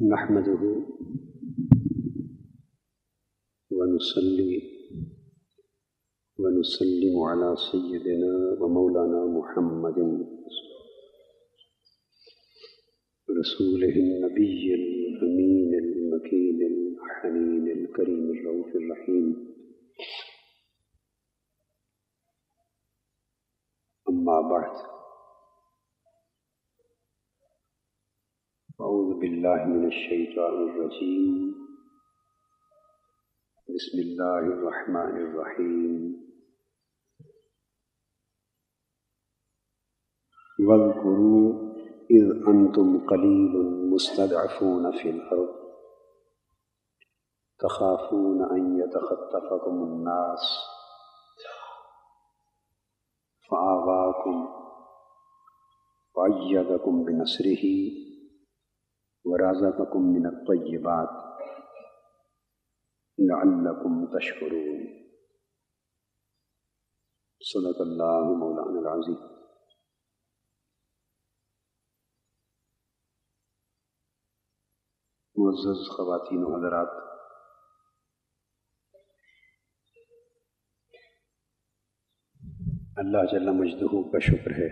نحمده ونصلي ونسلم على سيدنا ومولانا محمد رسوله النبي الأمين المكين الحنين الكريم الرؤوف الرحيم. أما بعد، أعوذ بالله من الشيطان الرجيم. بسم الله الرحمن الرحيم. واذكروا إذ أنتم قليل مستضعفون في الأرض تخافون أن يتخطفكم الناس فآواكم وأيدكم بنصره ورزقكم من الطيبات لعلكم تشکرون. صدق اللہ مولانا العظیم. معزز خواتین و حضرات، اللہ جل مجدہ کا شکر ہے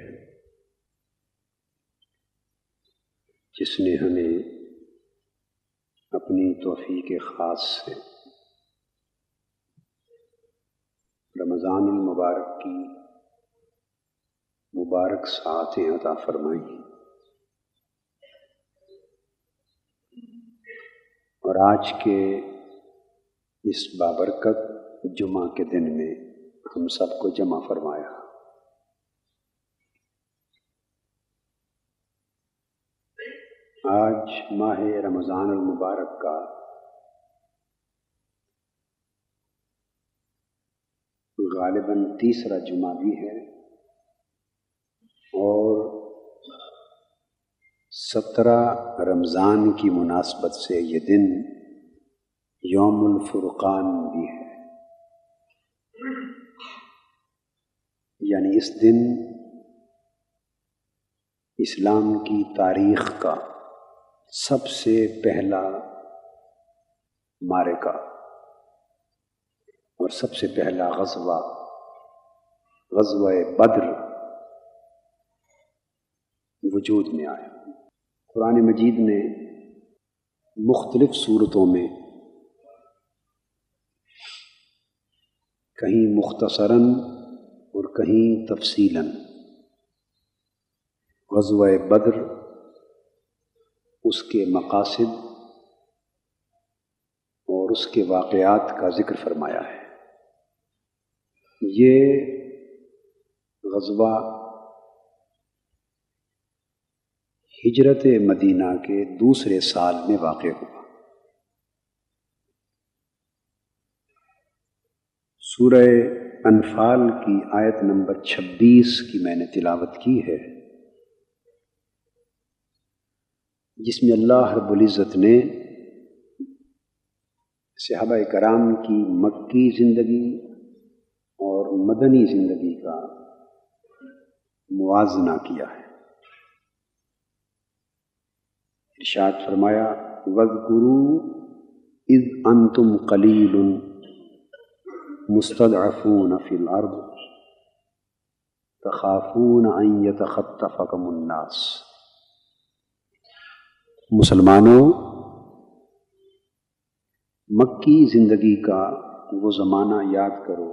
جس نے ہمیں اپنی توفیق خاص سے رمضان المبارک کی مبارک ساعتیں عطا فرمائیں، اور آج کے اس بابرکت جمعہ کے دن میں ہم سب کو جمع فرمایا. آج ماہ رمضان المبارک کا غالباً تیسرا جمعہ بھی ہے، اور 17 رمضان کی مناسبت سے یہ دن یوم الفرقان بھی ہے. یعنی اس دن اسلام کی تاریخ کا سب سے پہلا معرکہ اور سب سے پہلا غزوہ بدر وجود میں آیا. قرآن مجید نے مختلف صورتوں میں کہیں مختصراً اور کہیں تفصیلاً غزوہ بدر، اس کے مقاصد اور اس کے واقعات کا ذکر فرمایا ہے. یہ غزوہ ہجرت مدینہ کے دوسرے سال میں واقع ہوا. سورہ انفال کی آیت نمبر 26 کی میں نے تلاوت کی ہے، جس میں اللہ رب العزت نے صحابہ کرام کی مکی زندگی اور مدنی زندگی کا موازنہ کیا ہے. ارشاد فرمایا: وَاذْكُرُوا إِذْ أَنْتُمْ قَلِيلٌ مُسْتَضْعَفُونَ فِي الْأَرْضِ تَخَافُونَ أَنْ يَتَخَطَّفَكُمُ النَّاسُ. مسلمانوں، مکی زندگی کا وہ زمانہ یاد کرو،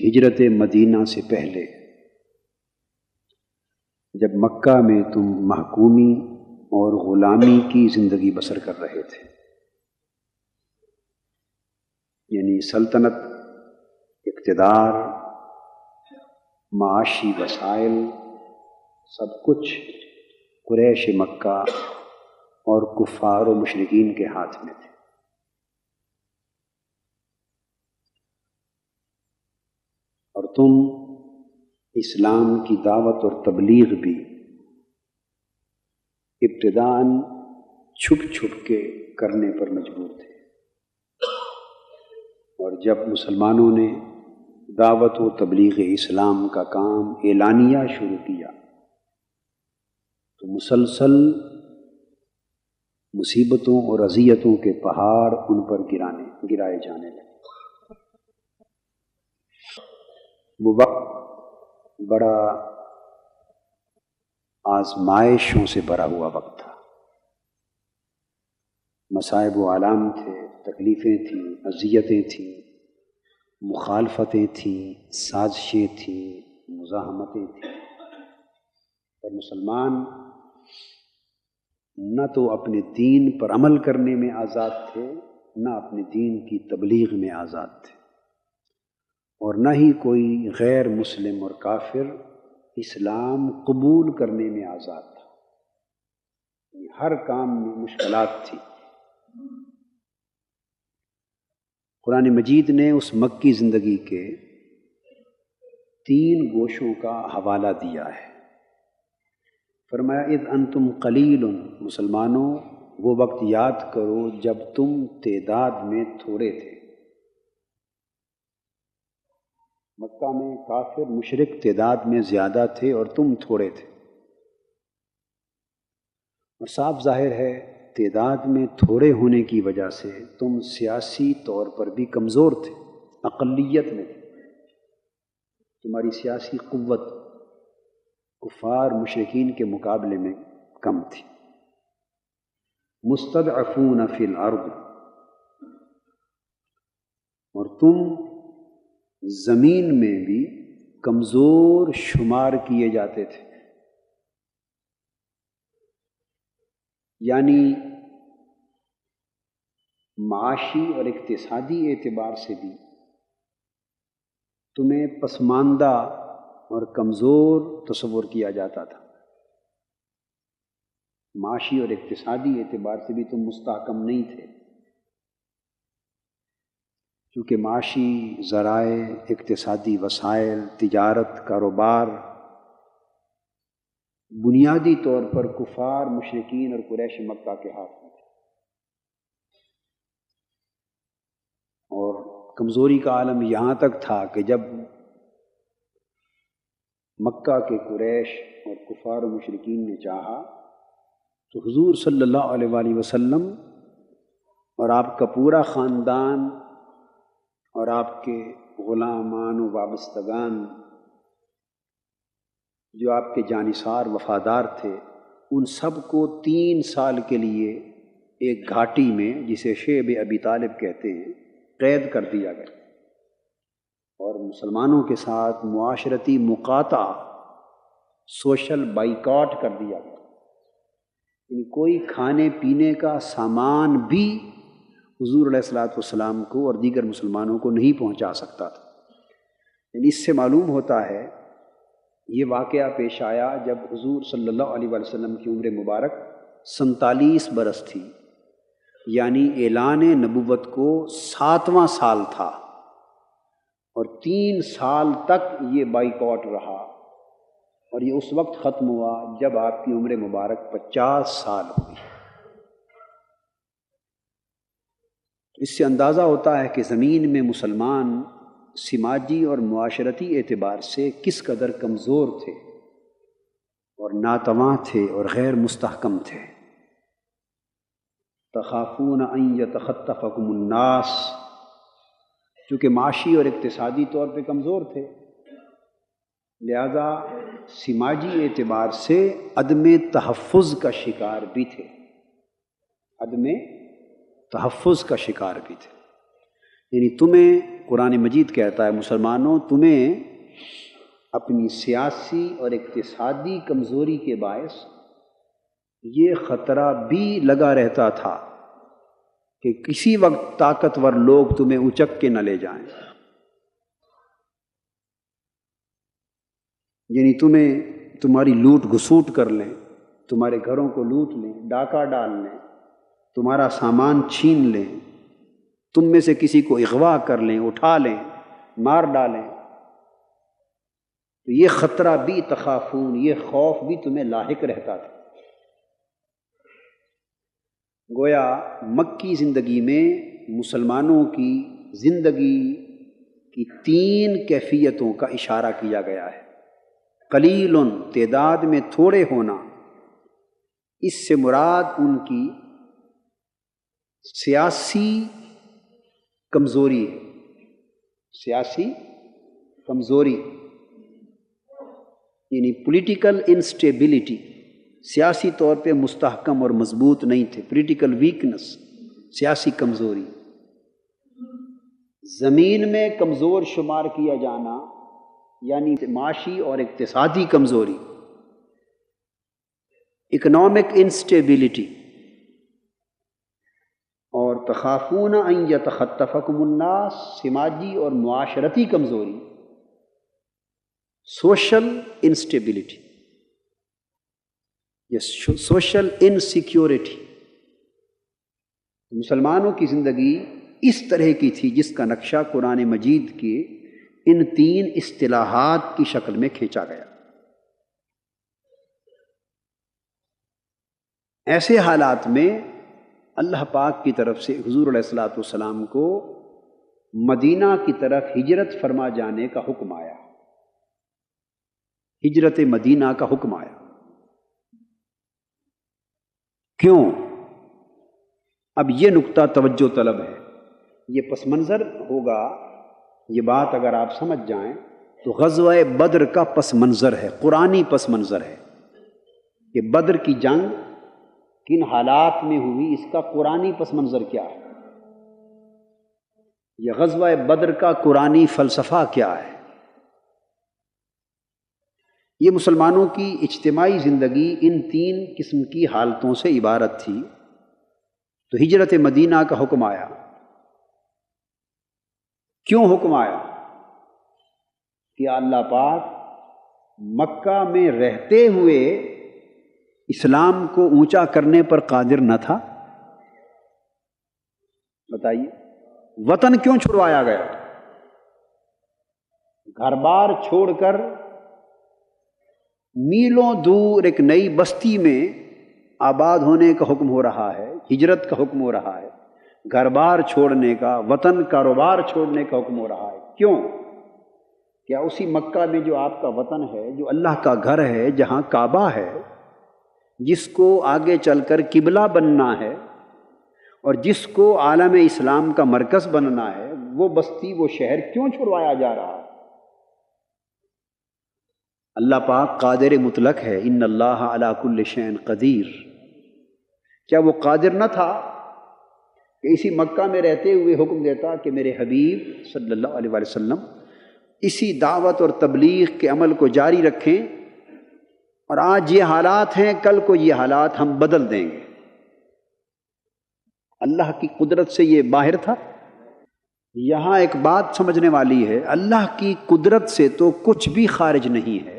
ہجرت مدینہ سے پہلے، جب مکہ میں تم محکومی اور غلامی کی زندگی بسر کر رہے تھے. یعنی سلطنت، اقتدار، معاشی وسائل، سب کچھ قریش مکہ اور کفار و مشرکین کے ہاتھ میں تھے. اور تم اسلام کی دعوت اور تبلیغ بھی ابتداءً چھپ چھپ کے کرنے پر مجبور تھے. اور جب مسلمانوں نے دعوت و تبلیغ اسلام کا کام اعلانیہ شروع کیا تو مسلسل مصیبتوں اور اذیتوں کے پہاڑ ان پر گرائے جانے لگے۔ وہ وقت بڑا آزمائشوں سے بھرا ہوا وقت تھا، مصائب و آلام تھے، تکلیفیں تھیں، اذیتیں تھیں، مخالفتیں تھیں، سازشیں تھیں، مزاحمتیں تھیں، اور مسلمان نہ تو اپنے دین پر عمل کرنے میں آزاد تھے، نہ اپنے دین کی تبلیغ میں آزاد تھے، اور نہ ہی کوئی غیر مسلم اور کافر اسلام قبول کرنے میں آزاد تھا۔ ہر کام میں مشکلات تھی۔ قرآن مجید نے اس مکی زندگی کے 3 گوشوں کا حوالہ دیا ہے۔ فرمایا اذ انتم قلیل، مسلمانوں وہ وقت یاد کرو جب تم تعداد میں تھوڑے تھے۔ مکہ میں کافر مشرک تعداد میں زیادہ تھے اور تم تھوڑے تھے، اور صاف ظاہر ہے تعداد میں تھوڑے ہونے کی وجہ سے تم سیاسی طور پر بھی کمزور تھے، اقلیت میں تھے، تمہاری سیاسی قوت کفار مشرکین کے مقابلے میں کم تھی۔ مستضعفون فی الارض، اور تم زمین میں بھی کمزور شمار کیے جاتے تھے، یعنی معاشی اور اقتصادی اعتبار سے بھی تمہیں پسماندہ اور کمزور تصور کیا جاتا تھا۔ معاشی اور اقتصادی اعتبار سے بھی تم مستحکم نہیں تھے، کیونکہ معاشی ذرائع، اقتصادی وسائل، تجارت، کاروبار بنیادی طور پر کفار مشرکین اور قریش مکہ کے ہاتھ میں تھے، اور کمزوری کا عالم یہاں تک تھا کہ جب مکہ کے قریش اور کفار و مشرکین نے چاہا تو حضور صلی اللہ علیہ وآلہ وسلم اور آپ کا پورا خاندان اور آپ کے غلامان و وابستگان جو آپ کے جانثار وفادار تھے، ان سب کو 3 سال کے لیے ایک گھاٹی میں، جسے شیب ابی طالب کہتے ہیں، قید کر دیا گیا، اور مسلمانوں کے ساتھ معاشرتی مقاطعہ، سوشل بائیکاٹ کر دیا گیا، یعنی کوئی کھانے پینے کا سامان بھی حضور علیہ الصلوۃ والسلام کو اور دیگر مسلمانوں کو نہیں پہنچا سکتا تھا۔ یعنی اس سے معلوم ہوتا ہے یہ واقعہ پیش آیا جب حضور صلی اللہ علیہ وآلہ وسلم کی عمر مبارک 47 برس تھی، یعنی اعلان نبوت کو 7واں سال تھا، اور 3 سال تک یہ بائیکاٹ رہا، اور یہ اس وقت ختم ہوا جب آپ کی عمر مبارک 50 سال ہوئی۔ اس سے اندازہ ہوتا ہے کہ زمین میں مسلمان سماجی اور معاشرتی اعتبار سے کس قدر کمزور تھے اور ناتواں تھے اور غیر مستحکم تھے۔ تخافون ان یتخطفکم الناس، چونکہ معاشی اور اقتصادی طور پہ کمزور تھے، لہذا سماجی اعتبار سے عدم تحفظ کا شکار بھی تھے، عدم تحفظ کا شکار بھی تھے۔ یعنی تمہیں قرآن مجید کہتا ہے مسلمانوں، تمہیں اپنی سیاسی اور اقتصادی کمزوری کے باعث یہ خطرہ بھی لگا رہتا تھا کہ کسی وقت طاقتور لوگ تمہیں اچک کے نہ لے جائیں، یعنی تمہاری لوٹ گھسوٹ کر لیں، تمہارے گھروں کو لوٹ لیں، ڈاکہ ڈال لیں، تمہارا سامان چھین لیں، تم میں سے کسی کو اغوا کر لیں، اٹھا لیں، مار ڈالیں، تو یہ خطرہ بھی، تخافون، یہ خوف بھی تمہیں لاحق رہتا تھا۔ گویا مکی زندگی میں مسلمانوں کی زندگی کی 3 کیفیتوں کا اشارہ کیا گیا ہے۔ قلیل، تعداد میں تھوڑے ہونا، اس سے مراد ان کی سیاسی کمزوری ہے، سیاسی کمزوری یعنی پولیٹیکل انسٹیبلٹی، سیاسی طور پہ مستحکم اور مضبوط نہیں تھے، پولیٹیکل ویکنس، سیاسی کمزوری، زمین میں کمزور شمار کیا جانا یعنی معاشی اور اقتصادی کمزوری، اکنامک انسٹیبلٹی، اور تخافون ان یتخطفکم الناس، سماجی اور معاشرتی کمزوری، سوشل انسٹیبلٹی، یہ سوشل انسیکیورٹی۔ مسلمانوں کی زندگی اس طرح کی تھی جس کا نقشہ قرآن مجید کے ان 3 اصطلاحات کی شکل میں کھینچا گیا۔ ایسے حالات میں اللہ پاک کی طرف سے حضور علیہ الصلوۃ والسلام کو مدینہ کی طرف ہجرت فرما جانے کا حکم آیا، ہجرت مدینہ کا حکم آیا۔ کیوں؟ اب یہ نقطہ توجہ طلب ہے، یہ پس منظر ہوگا، یہ بات اگر آپ سمجھ جائیں تو غزوہ بدر کا پس منظر ہے، قرآنی پس منظر ہے کہ بدر کی جنگ کن حالات میں ہوئی، اس کا قرآنی پس منظر کیا ہے، یہ غزوہ بدر کا قرآنی فلسفہ کیا ہے۔ یہ مسلمانوں کی اجتماعی زندگی ان 3 قسم کی حالتوں سے عبارت تھی۔ تو ہجرت مدینہ کا حکم آیا۔ کیوں حکم آیا؟ کہ اللہ پاک مکہ میں رہتے ہوئے اسلام کو اونچا کرنے پر قادر نہ تھا؟ بتائیے، وطن کیوں چھڑوایا گیا؟ گھر بار چھوڑ کر میلوں دور ایک نئی بستی میں آباد ہونے کا حکم ہو رہا ہے، ہجرت کا حکم ہو رہا ہے، گھر بار چھوڑنے کا، وطن کاروبار چھوڑنے کا حکم ہو رہا ہے۔ کیوں؟ کیا اسی مکہ میں جو آپ کا وطن ہے، جو اللہ کا گھر ہے، جہاں کعبہ ہے، جس کو آگے چل کر قبلہ بننا ہے اور جس کو عالم اسلام کا مرکز بننا ہے، وہ بستی، وہ شہر کیوں چھڑوایا جا رہا ہے؟ اللہ پاک قادر مطلق ہے، ان اللہ علی کل شیء قدیر۔ کیا وہ قادر نہ تھا کہ اسی مکہ میں رہتے ہوئے حکم دیتا کہ میرے حبیب صلی اللہ علیہ وسلم اسی دعوت اور تبلیغ کے عمل کو جاری رکھیں، اور آج یہ حالات ہیں، کل کو یہ حالات ہم بدل دیں گے؟ اللہ کی قدرت سے یہ باہر تھا؟ یہاں ایک بات سمجھنے والی ہے، اللہ کی قدرت سے تو کچھ بھی خارج نہیں ہے،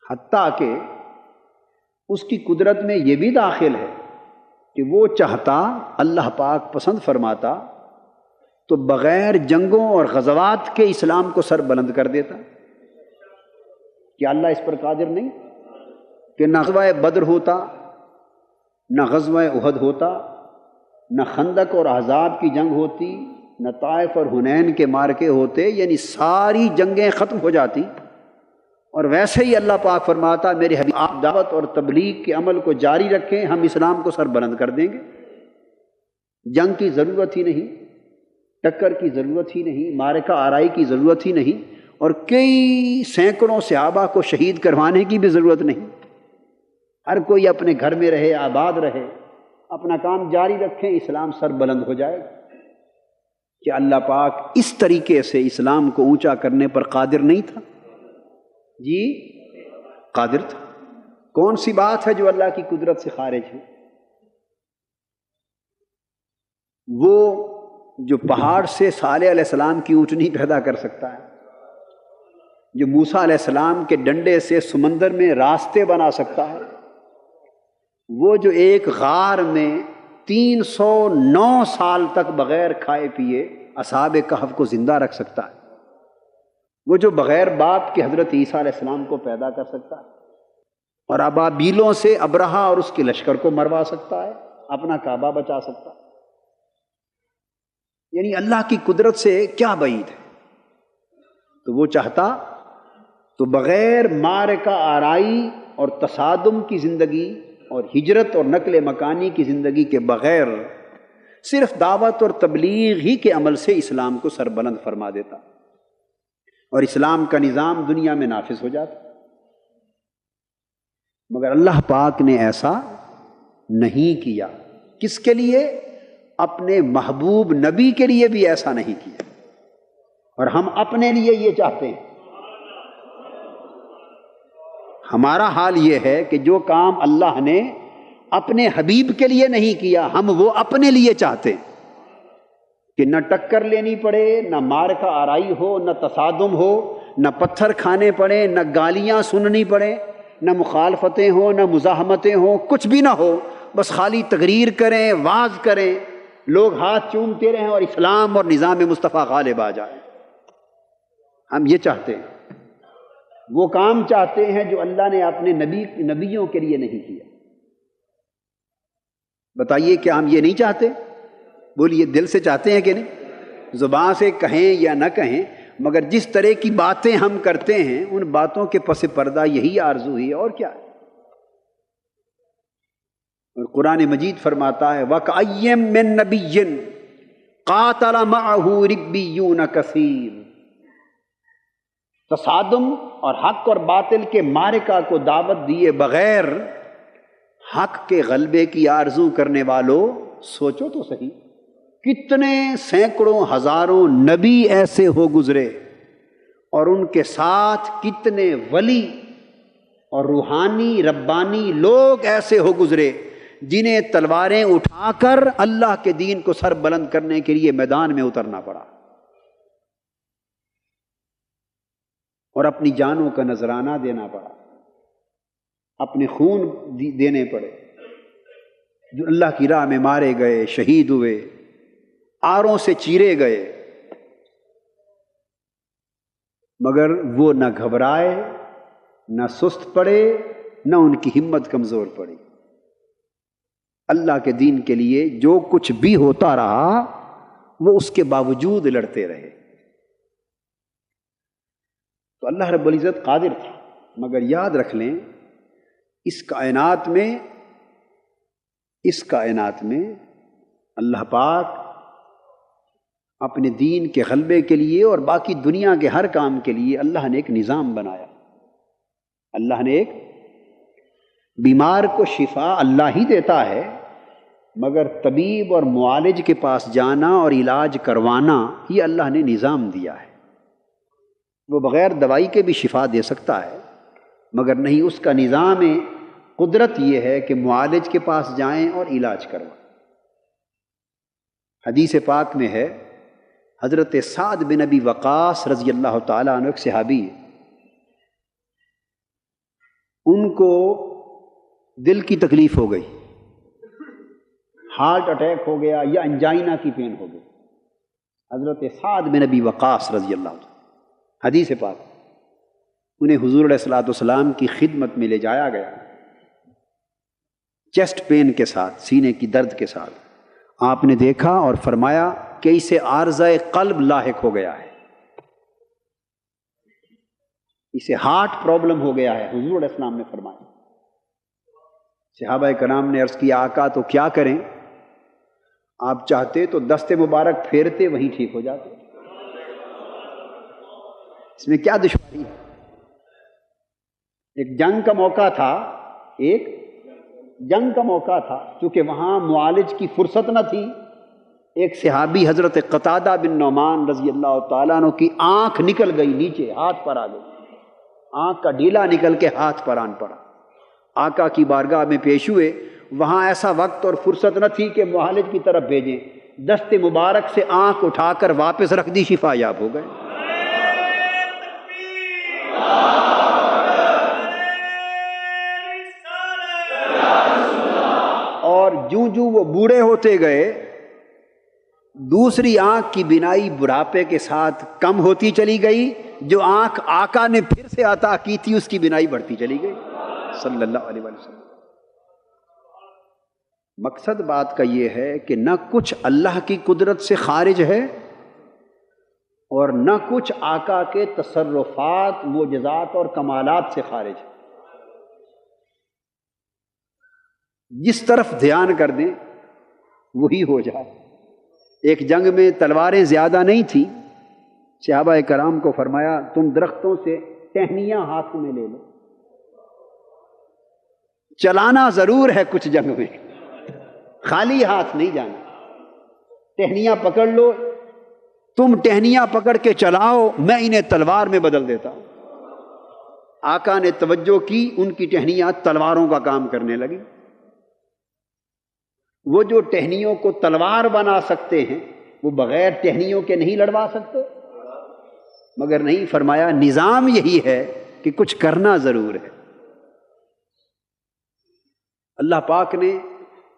حتیٰ کہ اس کی قدرت میں یہ بھی داخل ہے کہ وہ چاہتا، اللہ پاک پسند فرماتا تو بغیر جنگوں اور غزوات کے اسلام کو سر بلند کر دیتا۔ کیا اللہ اس پر قادر نہیں کہ نہ غزوہ بدر ہوتا، نہ غزوہ احد ہوتا، نہ خندق اور احزاب کی جنگ ہوتی، نہ طائف اور حنین کے معرکے ہوتے، یعنی ساری جنگیں ختم ہو جاتی، اور ویسے ہی اللہ پاک فرماتا میرے حبیب آپ دعوت اور تبلیغ کے عمل کو جاری رکھیں، ہم اسلام کو سر بلند کر دیں گے۔ جنگ کی ضرورت ہی نہیں، ٹکر کی ضرورت ہی نہیں، معرکہ آرائی کی ضرورت ہی نہیں، اور کئی سینکڑوں صحابہ کو شہید کروانے کی بھی ضرورت نہیں۔ ہر کوئی اپنے گھر میں رہے، آباد رہے، اپنا کام جاری رکھیں، اسلام سر بلند ہو جائے گا۔ کہ اللہ پاک اس طریقے سے اسلام کو اونچا کرنے پر قادر نہیں تھا؟ جی قادر تھا۔ کون سی بات ہے جو اللہ کی قدرت سے خارج ہے؟ وہ جو پہاڑ سے صالح علیہ السلام کی اونٹنی پیدا کر سکتا ہے، جو موسیٰ علیہ السلام کے ڈنڈے سے سمندر میں راستے بنا سکتا ہے، وہ جو ایک غار میں 309 سال تک بغیر کھائے پیے اصحاب کہف کو زندہ رکھ سکتا ہے، وہ جو بغیر باپ کے حضرت عیسیٰ علیہ السلام کو پیدا کر سکتا ہے، اور ابابیلوں سے ابرہہ اور اس کے لشکر کو مروا سکتا ہے، اپنا کعبہ بچا سکتا ہے، یعنی اللہ کی قدرت سے کیا بعید ہے؟ تو وہ چاہتا تو بغیر معرکہ آرائی اور تصادم کی زندگی اور ہجرت اور نقل مکانی کی زندگی کے بغیر صرف دعوت اور تبلیغ ہی کے عمل سے اسلام کو سربلند فرما دیتا اور اسلام کا نظام دنیا میں نافذ ہو جاتا. مگر اللہ پاک نے ایسا نہیں کیا. کس کے لیے؟ اپنے محبوب نبی کے لیے بھی ایسا نہیں کیا. اور ہم اپنے لیے یہ چاہتے ہیں. ہمارا حال یہ ہے کہ جو کام اللہ نے اپنے حبیب کے لیے نہیں کیا ہم وہ اپنے لیے چاہتے ہیں کہ نہ ٹکر لینی پڑے، نہ معرکہ آرائی ہو، نہ تصادم ہو، نہ پتھر کھانے پڑے، نہ گالیاں سننی پڑے، نہ مخالفتیں ہوں، نہ مزاحمتیں ہوں، کچھ بھی نہ ہو. بس خالی تقریر کریں، وعظ کریں، لوگ ہاتھ چومتے رہیں اور اسلام اور نظام مصطفیٰ غالب آ جائے. ہم یہ چاہتے ہیں. وہ کام چاہتے ہیں جو اللہ نے اپنے نبیوں کے لیے نہیں کیا. بتائیے کیا ہم یہ نہیں چاہتے؟ بولیے دل سے چاہتے ہیں کہ نہیں؟ زبان سے کہیں یا نہ کہیں، مگر جس طرح کی باتیں ہم کرتے ہیں ان باتوں کے پس پردہ یہی آرزو ہے اور کیا ہے. اور قرآن مجید فرماتا ہے وَكَأَيٍّ مِّن نَبِيٍّ قَاتَلَ مَعَهُ رِبِّيُّونَ كَثِيرٌ. تصادم اور حق اور باطل کے معرکہ کو دعوت دیے بغیر حق کے غلبے کی آرزو کرنے والوں، سوچو تو صحیح کتنے سینکڑوں ہزاروں نبی ایسے ہو گزرے اور ان کے ساتھ کتنے ولی اور روحانی ربانی لوگ ایسے ہو گزرے جنہیں تلواریں اٹھا کر اللہ کے دین کو سر بلند کرنے کے لیے میدان میں اترنا پڑا اور اپنی جانوں کا نذرانہ دینا پڑا، اپنے خون دینے پڑے. جو اللہ کی راہ میں مارے گئے، شہید ہوئے، آروں سے چیرے گئے، مگر وہ نہ گھبرائے، نہ سست پڑے، نہ ان کی ہمت کمزور پڑی. اللہ کے دین کے لیے جو کچھ بھی ہوتا رہا وہ اس کے باوجود لڑتے رہے. تو اللہ رب العزت قادر تھا. مگر یاد رکھ لیں اس کائنات میں اللہ پاک اپنے دین کے غلبے کے لیے اور باقی دنیا کے ہر کام کے لیے اللہ نے ایک نظام بنایا. اللہ نے ایک بیمار کو شفا اللہ ہی دیتا ہے، مگر طبیب اور معالج کے پاس جانا اور علاج کروانا یہ اللہ نے نظام دیا ہے. وہ بغیر دوائی کے بھی شفا دے سکتا ہے، مگر نہیں، اس کا نظام قدرت یہ ہے کہ معالج کے پاس جائیں اور علاج کروائیں. حدیث پاک میں ہے حضرت سعد بن ابی وقاص رضی اللہ تعالیٰ عنہ ایک صحابی، ان کو دل کی تکلیف ہو گئی، ہارٹ اٹیک ہو گیا یا انجائنا کی پین ہو گئی. حضرت سعد بن ابی وقاص رضی اللہ عنہ، حدیث پاک، انہیں حضور علیہ الصلوۃ والسلام کی خدمت میں لے جایا گیا چیسٹ پین کے ساتھ، سینے کی درد کے ساتھ. آپ نے دیکھا اور فرمایا کہ اسے عارضہ قلب لاحق ہو گیا ہے، اسے ہارٹ پرابلم ہو گیا ہے. حضور علیہ السلام نے فرمایا. صحابہ کرام نے عرض کیا آقا تو کیا کریں؟ آپ چاہتے تو دست مبارک پھیرتے وہیں ٹھیک ہو جاتے، اس میں کیا دشواری ہے؟ ایک جنگ کا موقع تھا، چونکہ وہاں معالج کی فرصت نہ تھی. ایک صحابی حضرت قتادہ بن نعمان رضی اللہ تعالیٰ عنہ کی آنکھ نکل گئی نیچے، ہاتھ پر آ گئی، آنکھ کا ڈیلا نکل کے ہاتھ پر آن پڑا. آقا کی بارگاہ میں پیش ہوئے. وہاں ایسا وقت اور فرصت نہ تھی کہ معالج کی طرف بھیجیں، دست مبارک سے آنکھ اٹھا کر واپس رکھ دی، شفا یاب ہو گئے. اور جوں وہ بوڑھے ہوتے گئے دوسری آنکھ کی بینائی بڑھاپے کے ساتھ کم ہوتی چلی گئی. جو آنکھ آقا نے پھر سے عطا کی تھی اس کی بینائی بڑھتی چلی گئی صلی اللہ علیہ وسلم. مقصد بات کا یہ ہے کہ نہ کچھ اللہ کی قدرت سے خارج ہے اور نہ کچھ آقا کے تصرفات، معجزات اور کمالات سے خارج ہے. جس طرف دھیان کر دیں وہی ہو جائے۔ ایک جنگ میں تلواریں زیادہ نہیں تھیں، صحابہ کرام کو فرمایا تم درختوں سے ٹہنیاں ہاتھ میں لے لو، چلانا ضرور ہے کچھ جنگ میں، خالی ہاتھ نہیں جانا، ٹہنیاں پکڑ لو، تم ٹہنیاں پکڑ کے چلاؤ، میں انہیں تلوار میں بدل دیتا ہوں۔ آقا نے توجہ کی، ان کی ٹہنیاں تلواروں کا کام کرنے لگی۔ وہ جو ٹہنیوں کو تلوار بنا سکتے ہیں وہ بغیر ٹہنیوں کے نہیں لڑوا سکتے؟ مگر نہیں، فرمایا نظام یہی ہے کہ کچھ کرنا ضرور ہے۔ اللہ پاک نے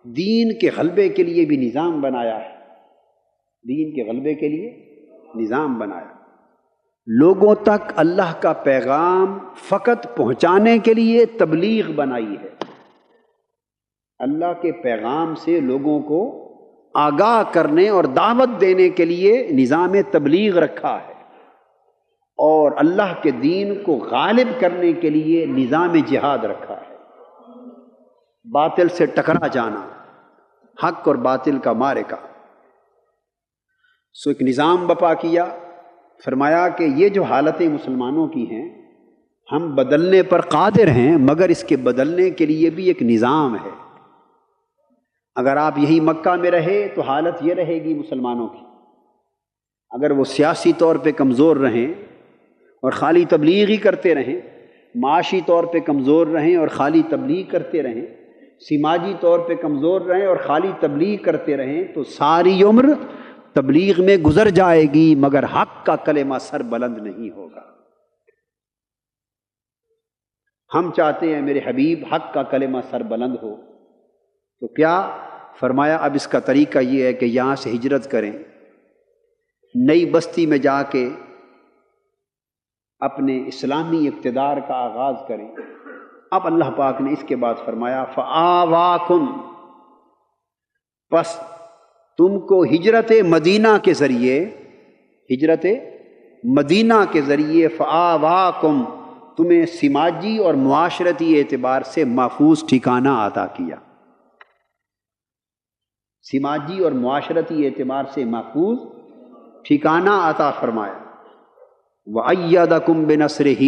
دین کے غلبے کے لیے بھی نظام بنایا ہے، دین کے غلبے کے لیے نظام بنایا۔ لوگوں تک اللہ کا پیغام فقط پہنچانے کے لیے تبلیغ بنائی ہے، اللہ کے پیغام سے لوگوں کو آگاہ کرنے اور دعوت دینے کے لیے نظام تبلیغ رکھا ہے، اور اللہ کے دین کو غالب کرنے کے لیے نظام جہاد رکھا ہے، باطل سے ٹکرا جانا، حق اور باطل کا معرکہ۔ سو ایک نظام بپا کیا، فرمایا کہ یہ جو حالتیں مسلمانوں کی ہیں ہم بدلنے پر قادر ہیں، مگر اس کے بدلنے کے لیے بھی ایک نظام ہے۔ اگر آپ یہی مکہ میں رہے تو حالت یہ رہے گی مسلمانوں کی، اگر وہ سیاسی طور پہ کمزور رہیں اور خالی تبلیغ ہی کرتے رہیں، معاشی طور پہ کمزور رہیں اور خالی تبلیغ کرتے رہیں، سماجی طور پہ کمزور رہیں اور خالی تبلیغ کرتے رہیں، تو ساری عمر تبلیغ میں گزر جائے گی مگر حق کا کلمہ سر بلند نہیں ہوگا۔ ہم چاہتے ہیں میرے حبیب حق کا کلمہ سر بلند ہو، تو کیا فرمایا اب اس کا طریقہ یہ ہے کہ یہاں سے ہجرت کریں، نئی بستی میں جا کے اپنے اسلامی اقتدار کا آغاز کریں۔ اب اللہ پاک نے اس کے بعد فرمایا فآواکم، پس تم کو ہجرت مدینہ کے ذریعے، ہجرت مدینہ کے ذریعے فآواکم، تمہیں سماجی اور معاشرتی اعتبار سے محفوظ ٹھکانہ عطا کیا، سماجی اور معاشرتی اعتبار سے محفوظ ٹھکانہ عطا فرمایا۔ وَأَيَّدَكُمْ بِنَصْرِهِ،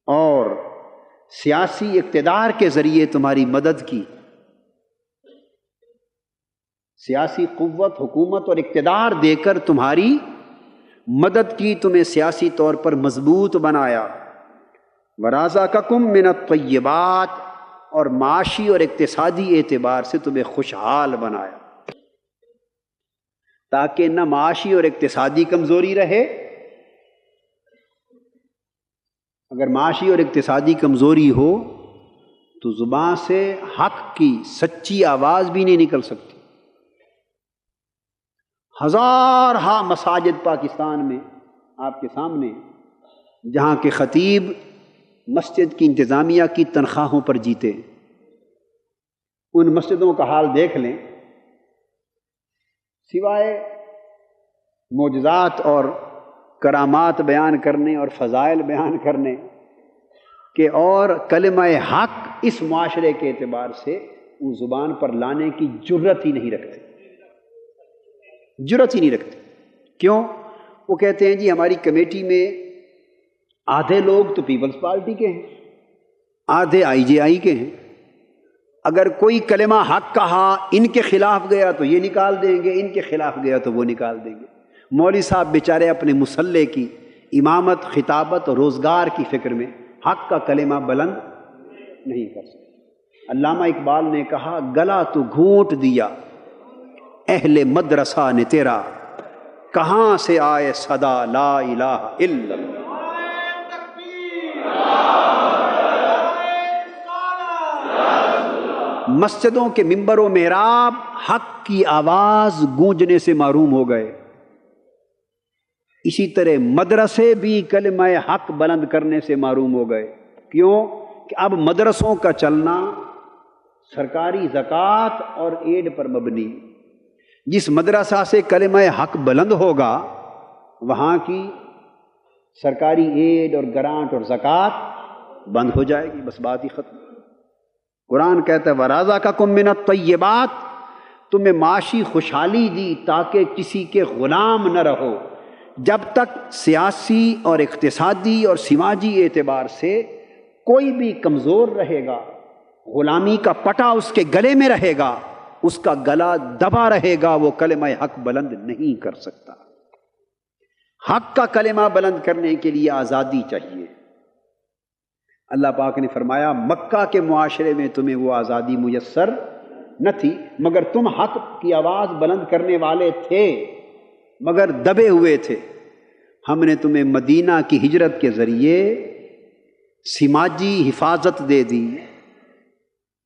اور سیاسی اقتدار کے ذریعے تمہاری مدد کی، سیاسی قوت، حکومت اور اقتدار دے کر تمہاری مدد کی، تمہیں سیاسی طور پر مضبوط بنایا۔ وَرَزَقَكُم مِّنَ الطَّيِّبَاتِ، اور معاشی اور اقتصادی اعتبار سے تمہیں خوشحال بنایا، تاکہ نہ معاشی اور اقتصادی کمزوری رہے۔ اگر معاشی اور اقتصادی کمزوری ہو تو زبان سے حق کی سچی آواز بھی نہیں نکل سکتی۔ ہزارہا مساجد پاکستان میں آپ کے سامنے، جہاں کے خطیب مسجد کی انتظامیہ کی تنخواہوں پر جیتے، ان مسجدوں کا حال دیکھ لیں، سوائے معجزات اور کرامات بیان کرنے اور فضائل بیان کرنے کہ اور کلمہ حق اس معاشرے کے اعتبار سے وہ زبان پر لانے کی جرت ہی نہیں رکھتے، جرت ہی نہیں رکھتے۔ کیوں؟ وہ کہتے ہیں جی ہماری کمیٹی میں آدھے لوگ تو پیپلز پارٹی کے ہیں، آدھے آئی جے آئی کے ہیں، اگر کوئی کلمہ حق کہا ان کے خلاف گیا تو یہ نکال دیں گے، ان کے خلاف گیا تو وہ نکال دیں گے۔ مولوی صاحب بیچارے اپنے مصلے کی امامت، خطابت اور روزگار کی فکر میں حق کا کلمہ بلند نہیں کر سکتے۔ علامہ اقبال نے کہا گلا تو گھونٹ دیا اہل مدرسہ نے تیرا، کہاں سے آئے صدا لا الہ الا اللہ۔ مسجدوں کے ممبر و محراب حق کی آواز گونجنے سے محروم ہو گئے، اسی طرح مدرسے بھی کلمہ حق بلند کرنے سے محروم ہو گئے۔ کیوں؟ کہ اب مدرسوں کا چلنا سرکاری زکوٰۃ اور ایڈ پر مبنی، جس مدرسہ سے کلمہ حق بلند ہوگا وہاں کی سرکاری ایڈ اور گرانٹ اور زکوٰۃ بند ہو جائے گی، بس بات ہی ختم۔ قرآن کہتا ہے وَرَزَقَكُم مِّنَ الطَّيِّبَاتِ، تمہیں معاشی خوشحالی دی تاکہ کسی کے غلام نہ رہو۔ جب تک سیاسی اور اقتصادی اور سماجی اعتبار سے کوئی بھی کمزور رہے گا، غلامی کا پٹا اس کے گلے میں رہے گا، اس کا گلا دبا رہے گا، وہ کلمہ حق بلند نہیں کر سکتا۔ حق کا کلمہ بلند کرنے کے لیے آزادی چاہیے۔ اللہ پاک نے فرمایا مکہ کے معاشرے میں تمہیں وہ آزادی میسر نہ تھی، مگر تم حق کی آواز بلند کرنے والے تھے مگر دبے ہوئے تھے۔ ہم نے تمہیں مدینہ کی ہجرت کے ذریعے سماجی حفاظت دے دی،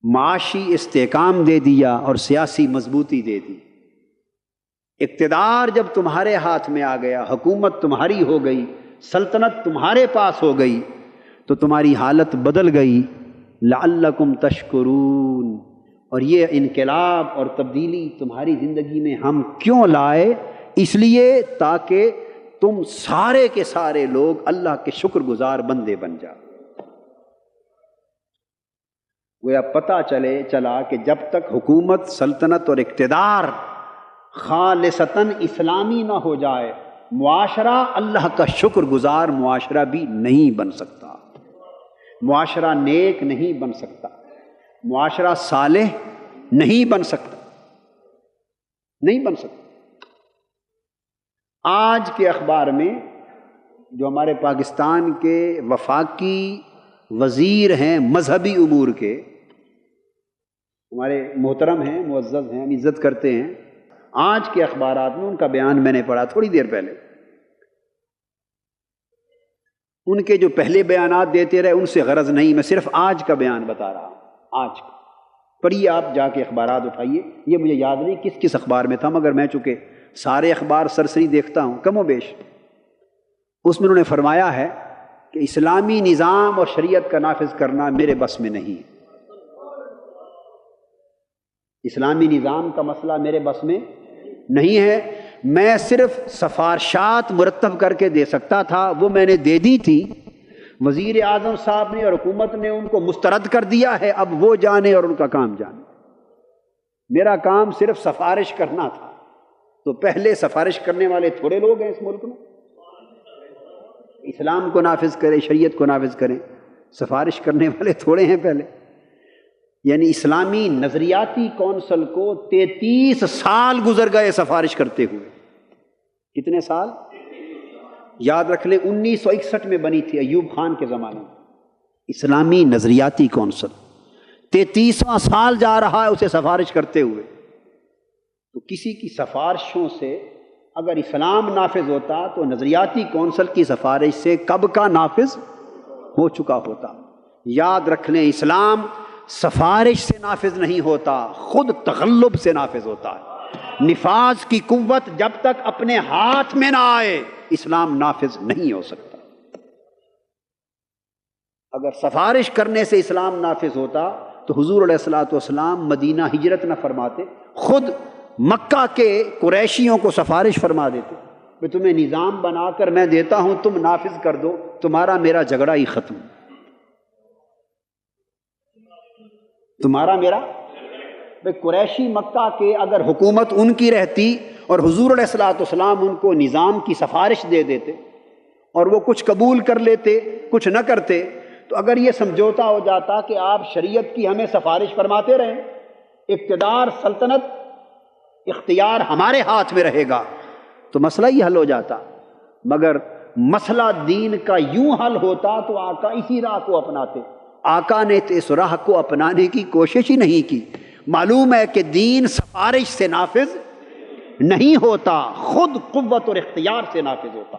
معاشی استحکام دے دیا اور سیاسی مضبوطی دے دی۔ اقتدار جب تمہارے ہاتھ میں آ گیا، حکومت تمہاری ہو گئی، سلطنت تمہارے پاس ہو گئی، تو تمہاری حالت بدل گئی۔ لعلکم تشکرون، اور یہ انقلاب اور تبدیلی تمہاری زندگی میں ہم کیوں لائے؟ اس لیے تاکہ تم سارے کے سارے لوگ اللہ کے شکر گزار بندے بن جاؤ۔ گویا پتہ چلا کہ جب تک حکومت، سلطنت اور اقتدار خالصتاً اسلامی نہ ہو جائے، معاشرہ اللہ کا شکر گزار معاشرہ بھی نہیں بن سکتا، معاشرہ نیک نہیں بن سکتا، معاشرہ صالح نہیں بن سکتا، نہیں بن سکتا۔ آج کے اخبار میں جو ہمارے پاکستان کے وفاقی وزیر ہیں مذہبی امور کے، ہمارے محترم ہیں، معزز ہیں، ہم عزت کرتے ہیں، آج کے اخبارات میں ان کا بیان میں نے پڑھا تھوڑی دیر پہلے۔ ان کے جو پہلے بیانات دیتے رہے ان سے غرض نہیں، میں صرف آج کا بیان بتا رہا ہوں۔ آج کا پڑھیے آپ جا کے اخبارات اٹھائیے، یہ مجھے یاد نہیں کس اخبار میں تھا، مگر میں چونکہ سارے اخبار سرسری دیکھتا ہوں کم و بیش، اس میں انہوں نے فرمایا ہے کہ اسلامی نظام اور شریعت کا نافذ کرنا میرے بس میں نہیں، اسلامی نظام کا مسئلہ میرے بس میں نہیں ہے، میں صرف سفارشات مرتب کر کے دے سکتا تھا، وہ میں نے دے دی تھی، وزیر اعظم صاحب نے اور حکومت نے ان کو مسترد کر دیا ہے، اب وہ جانے اور ان کا کام جانے، میرا کام صرف سفارش کرنا تھا۔ تو پہلے سفارش کرنے والے تھوڑے لوگ ہیں اس ملک میں، اسلام کو نافذ کریں، شریعت کو نافذ کریں، سفارش کرنے والے تھوڑے ہیں پہلے۔ یعنی اسلامی نظریاتی کونسل کو 33 سال گزر گئے سفارش کرتے ہوئے۔ کتنے سال؟ یاد رکھ لیں 1961 میں بنی تھی ایوب خان کے زمانے میں اسلامی نظریاتی کونسل، 33واں سال جا رہا ہے اسے سفارش کرتے ہوئے۔ تو کسی کی سفارشوں سے اگر اسلام نافذ ہوتا تو نظریاتی کونسل کی سفارش سے کب کا نافذ ہو چکا ہوتا۔ یاد رکھ لیں اسلام سفارش سے نافذ نہیں ہوتا، خود تغلب سے نافذ ہوتا ہے۔ نفاذ کی قوت جب تک اپنے ہاتھ میں نہ آئے اسلام نافذ نہیں ہو سکتا۔ اگر سفارش کرنے سے اسلام نافذ ہوتا تو حضور علیہ الصلوۃ والسلام مدینہ ہجرت نہ فرماتے، خود مکہ کے قریشیوں کو سفارش فرما دیتے کہ تمہیں نظام بنا کر میں دیتا ہوں، تم نافذ کر دو، تمہارا میرا جھگڑا ہی ختم، تمہارا میرا۔ قریشی مکہ کے اگر حکومت ان کی رہتی اور حضور علیہ الصلوۃ والسلام ان کو نظام کی سفارش دے دیتے اور وہ کچھ قبول کر لیتے کچھ نہ کرتے، تو اگر یہ سمجھوتا ہو جاتا کہ آپ شریعت کی ہمیں سفارش فرماتے رہیں، اقتدار، سلطنت، اختیار ہمارے ہاتھ میں رہے گا، تو مسئلہ ہی حل ہو جاتا۔ مگر مسئلہ دین کا یوں حل ہوتا تو آقا اسی راہ کو اپناتے، آقا نے تو اس راہ کو اپنانے کی کوشش ہی نہیں کی۔ معلوم ہے کہ دین سفارش سے نافذ نہیں ہوتا، خود قوت اور اختیار سے نافذ ہوتا۔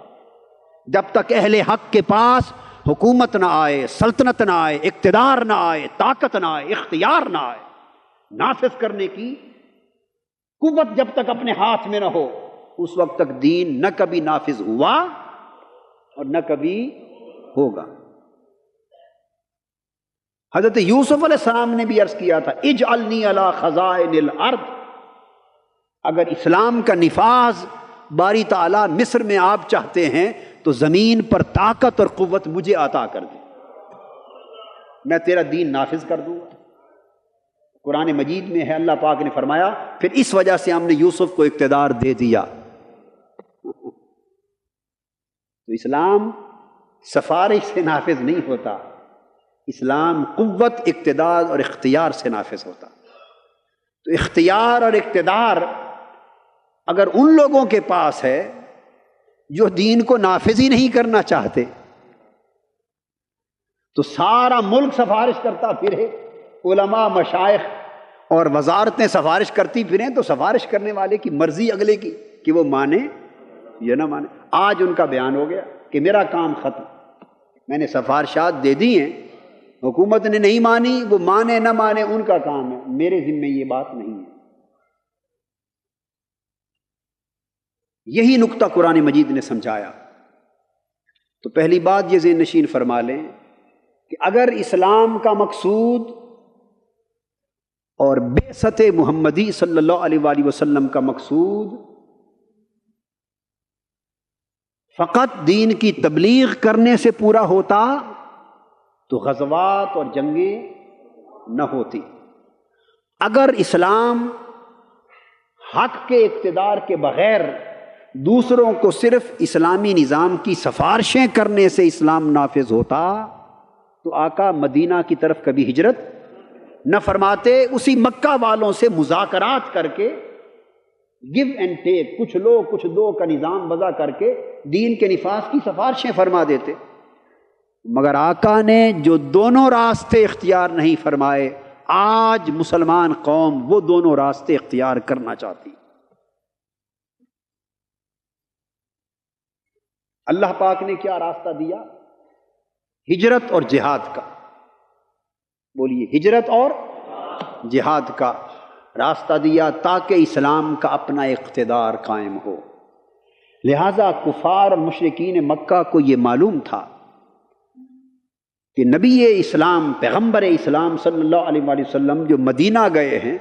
جب تک اہل حق کے پاس حکومت نہ آئے، سلطنت نہ آئے، اقتدار نہ آئے، طاقت نہ آئے، اختیار نہ آئے، نافذ کرنے کی قوت جب تک اپنے ہاتھ میں نہ ہو، اس وقت تک دین نہ کبھی نافذ ہوا اور نہ کبھی ہوگا۔ حضرت یوسف علیہ السلام نے بھی عرض کیا تھا اجعلنی علی خزائن الارض، اگر اسلام کا نفاذ باری تعالیٰ مصر میں آپ چاہتے ہیں تو زمین پر طاقت اور قوت مجھے عطا کر دیں، میں تیرا دین نافذ کر دوں گا۔ قرآن مجید میں ہے، اللہ پاک نے فرمایا پھر اس وجہ سے ہم نے یوسف کو اقتدار دے دیا۔ تو اسلام سفارش سے نافذ نہیں ہوتا، اسلام قوت، اقتدار اور اختیار سے نافذ ہوتا۔ تو اختیار اور اقتدار اگر ان لوگوں کے پاس ہے جو دین کو نافذ ہی نہیں کرنا چاہتے، تو سارا ملک سفارش کرتا پھرے، علماء، مشائخ اور وزارتیں سفارش کرتی پھریں، تو سفارش کرنے والے کی مرضی اگلے کی کہ وہ مانے یا نہ مانے۔ آج ان کا بیان ہو گیا کہ میرا کام ختم، میں نے سفارشات دے دی ہیں، حکومت نے نہیں مانی، وہ مانے نہ مانے ان کا کام ہے، میرے ذمہ یہ بات نہیں ہے۔ یہی نقطہ قرآن مجید نے سمجھایا۔ تو پہلی بات یہ ذہن نشین فرما لیں کہ اگر اسلام کا مقصود اور بعثت محمدی صلی اللہ علیہ وآلہ وسلم کا مقصود فقط دین کی تبلیغ کرنے سے پورا ہوتا تو غزوات اور جنگیں نہ ہوتی۔ اگر اسلام حق کے اقتدار کے بغیر دوسروں کو صرف اسلامی نظام کی سفارشیں کرنے سے اسلام نافذ ہوتا تو آقا مدینہ کی طرف کبھی ہجرت نہ فرماتے، اسی مکہ والوں سے مذاکرات کر کے گیو اینڈ ٹیک، کچھ لو کچھ دو کا نظام وضع کر کے دین کے نفاذ کی سفارشیں فرما دیتے۔ مگر آقا نے جو دونوں راستے اختیار نہیں فرمائے، آج مسلمان قوم وہ دونوں راستے اختیار کرنا چاہتی۔ اللہ پاک نے کیا راستہ دیا؟ ہجرت اور جہاد کا۔ بولیے، ہجرت اور جہاد کا راستہ دیا تاکہ اسلام کا اپنا اقتدار قائم ہو۔ لہذا کفار اور مشرکین مکہ کو یہ معلوم تھا کہ نبی اسلام، پیغمبر اسلام صلی اللہ علیہ وآلہ وسلم جو مدینہ گئے ہیں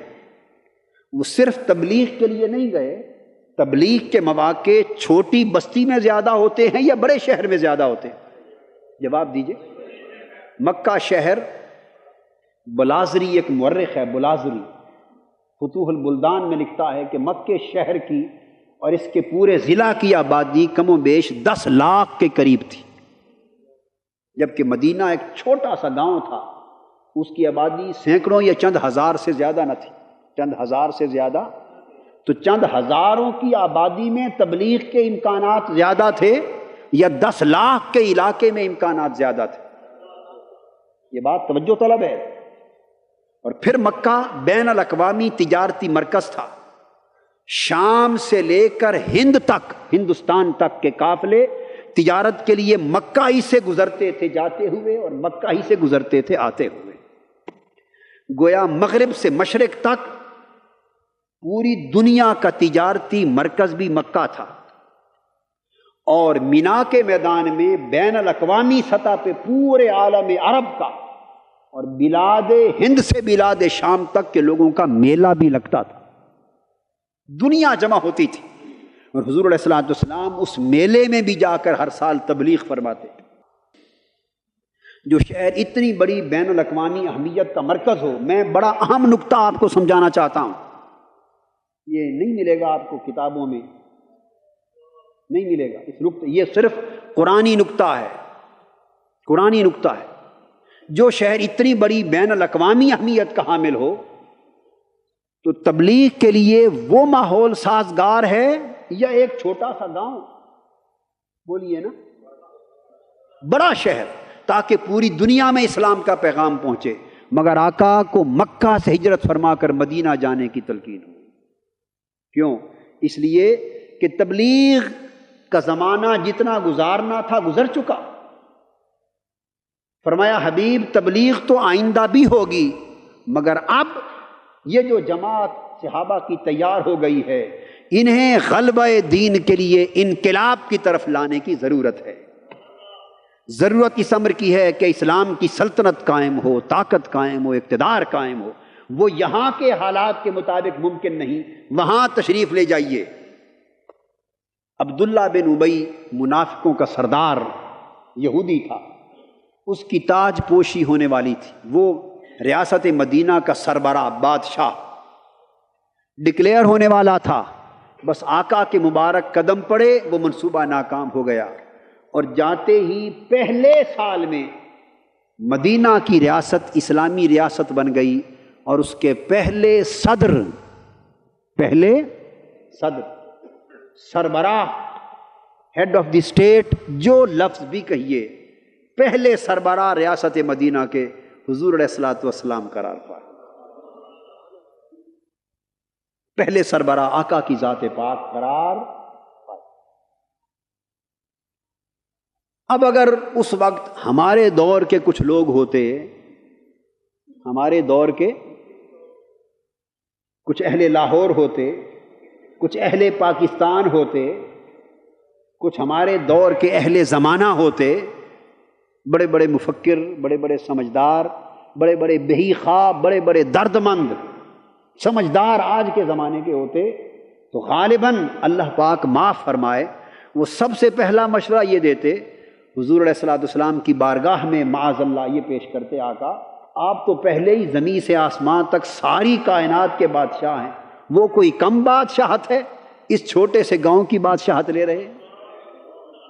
وہ صرف تبلیغ کے لیے نہیں گئے۔ تبلیغ کے مواقع چھوٹی بستی میں زیادہ ہوتے ہیں یا بڑے شہر میں زیادہ ہوتے ہیں؟ جواب دیجئے۔ مکہ شہر، بلازری ایک مورخ ہے، بلازری فتوح البلدان میں لکھتا ہے کہ مکہ شہر کی اور اس کے پورے ضلع کی آبادی کم و بیش 10 لاکھ کے قریب تھی، جبکہ مدینہ ایک چھوٹا سا گاؤں تھا، اس کی آبادی سینکڑوں یا چند ہزار سے زیادہ نہ تھی، چند ہزار سے زیادہ۔ تو چند ہزاروں کی آبادی میں تبلیغ کے امکانات زیادہ تھے یا 10 لاکھ کے علاقے میں امکانات زیادہ تھے؟ یہ بات توجہ طلب ہے۔ اور پھر مکہ بین الاقوامی تجارتی مرکز تھا، شام سے لے کر ہند تک، ہندوستان تک کے قافلے تجارت کے لیے مکہ ہی سے گزرتے تھے جاتے ہوئے اور مکہ ہی سے گزرتے تھے آتے ہوئے۔ گویا مغرب سے مشرق تک پوری دنیا کا تجارتی مرکز بھی مکہ تھا، اور مینا کے میدان میں بین الاقوامی سطح پہ پورے عالم عرب کا اور بلاد ہند سے بلاد شام تک کے لوگوں کا میلہ بھی لگتا تھا، دنیا جمع ہوتی تھی، اور حضور علیہ الصلوۃ والسلام اس میلے میں بھی جا کر ہر سال تبلیغ فرماتے۔ جو شہر اتنی بڑی بین الاقوامی اہمیت کا مرکز ہو، میں بڑا اہم نقطہ آپ کو سمجھانا چاہتا ہوں، یہ نہیں ملے گا آپ کو کتابوں میں، نہیں ملے گا اس نقطہ، یہ صرف قرآنی نقطہ ہے، قرآنی نقطہ ہے۔ جو شہر اتنی بڑی بین الاقوامی اہمیت کا حامل ہو تو تبلیغ کے لیے وہ ماحول سازگار ہے یا ایک چھوٹا سا گاؤں؟ بولیے نا، بڑا شہر، تاکہ پوری دنیا میں اسلام کا پیغام پہنچے۔ مگر آقا کو مکہ سے ہجرت فرما کر مدینہ جانے کی تلقین ہوئی۔ کیوں؟ اس لیے کہ تبلیغ کا زمانہ جتنا گزارنا تھا گزر چکا۔ فرمایا حبیب تبلیغ تو آئندہ بھی ہوگی، مگر اب یہ جو جماعت صحابہ کی تیار ہو گئی ہے، انہیں غلبہ دین کے لیے انقلاب کی طرف لانے کی ضرورت ہے۔ ضرورت اس امر کی ہے کہ اسلام کی سلطنت قائم ہو، طاقت قائم ہو، اقتدار قائم ہو۔ وہ یہاں کے حالات کے مطابق ممکن نہیں، وہاں تشریف لے جائیے۔ عبداللہ بن ابی منافقوں کا سردار یہودی تھا، اس کی تاج پوشی ہونے والی تھی، وہ ریاست مدینہ کا سربراہ بادشاہ ڈکلیئر ہونے والا تھا، بس آقا کے مبارک قدم پڑے، وہ منصوبہ ناکام ہو گیا، اور جاتے ہی پہلے سال میں مدینہ کی ریاست اسلامی ریاست بن گئی، اور اس کے پہلے صدر سربراہ، ہیڈ آف دی اسٹیٹ، جو لفظ بھی کہیے، پہلے سربراہ ریاست مدینہ کے حضور علیہ الصلوۃ والسلام قرار پائے، پہلے سربراہ آقا کی ذات پاک قرار پائے۔ اب اگر اس وقت ہمارے دور کے کچھ لوگ ہوتے، ہمارے دور کے کچھ اہل لاہور ہوتے، کچھ اہل پاکستان ہوتے، کچھ ہمارے دور کے اہل زمانہ ہوتے، بڑے بڑے مفکر، بڑے بڑے سمجھدار، بڑے بڑے بہی خواہ، بڑے بڑے درد مند سمجھدار آج کے زمانے کے ہوتے، تو غالباً اللہ پاک معاف فرمائے، وہ سب سے پہلا مشورہ یہ دیتے، حضور علیہ الصلوۃ والسلام کی بارگاہ میں معاذ اللہ یہ پیش کرتے، آقا آپ تو پہلے ہی زمین سے آسمان تک ساری کائنات کے بادشاہ ہیں، وہ کوئی کم بادشاہت ہے؟ اس چھوٹے سے گاؤں کی بادشاہت لے رہے ہیں،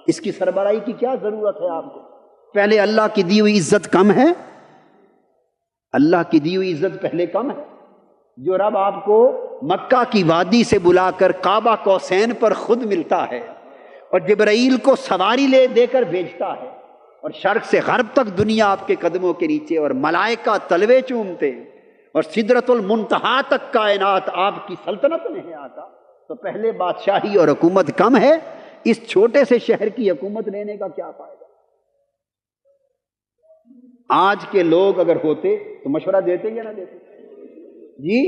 اس کی سربراہی کی کیا ضرورت ہے آپ کو؟ پہلے اللہ کی دی ہوئی عزت کم ہے؟ اللہ کی دی ہوئی عزت پہلے کم ہے؟ جو رب آپ کو مکہ کی وادی سے بلا کر کعبہ قوسین پر خود ملتا ہے، اور جبرائیل کو سواری لے دے کر بھیجتا ہے، اور شرق سے غرب تک دنیا آپ کے قدموں کے نیچے، اور ملائکہ تلوے چومتے ہیں، اور سدرۃ المنتہا تک کائنات آپ کی سلطنت میں ہے آقا، تو پہلے بادشاہی اور حکومت کم ہے؟ اس چھوٹے سے شہر کی حکومت لینے کا کیا فائدہ؟ آج کے لوگ اگر ہوتے تو مشورہ دیتے یا نہ دیتے؟ جی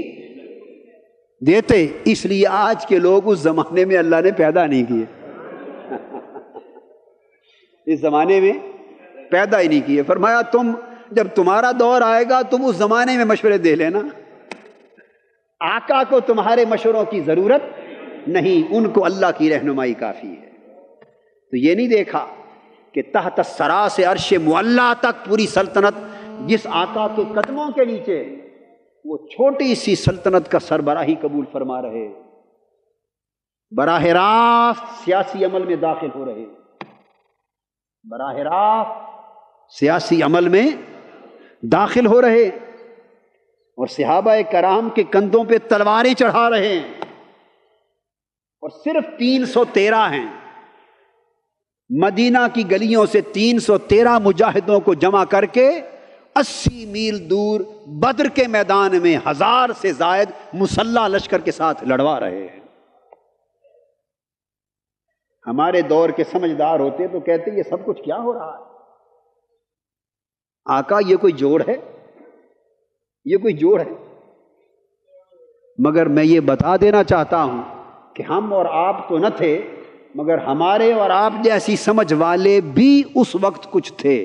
دیتے، اس لیے آج کے لوگ اس زمانے میں اللہ نے پیدا نہیں کیے، اس زمانے میں پیدا ہی نہیں کیے۔ فرمایا تم جب تمہارا دور آئے گا تم اس زمانے میں مشورے دے لینا، آقا کو تمہارے مشوروں کی ضرورت نہیں، ان کو اللہ کی رہنمائی کافی ہے۔ تو یہ نہیں دیکھا کہ تحت الثری سے عرش معلیٰ تک پوری سلطنت جس آقا کے قدموں کے نیچے، وہ چھوٹی سی سلطنت کا سربراہی قبول فرما رہے، براہ راست سیاسی عمل میں داخل ہو رہے، براہ راست سیاسی عمل میں داخل ہو رہے، اور صحابہ کرام کے کندھوں پہ تلواریں چڑھا رہے ہیں، اور صرف 313 ہیں، مدینہ کی گلیوں سے 313 مجاہدوں کو جمع کر کے 80 میل دور بدر کے میدان میں 1000 سے زائد مسلح لشکر کے ساتھ لڑوا رہے ہیں۔ ہمارے دور کے سمجھدار ہوتے تو کہتے یہ سب کچھ کیا ہو رہا ہے؟ آقا یہ کوئی جوڑ ہے؟ یہ کوئی جوڑ ہے؟ مگر میں یہ بتا دینا چاہتا ہوں کہ ہم اور آپ تو نہ تھے، مگر ہمارے اور آپ جیسی سمجھ والے بھی اس وقت کچھ تھے،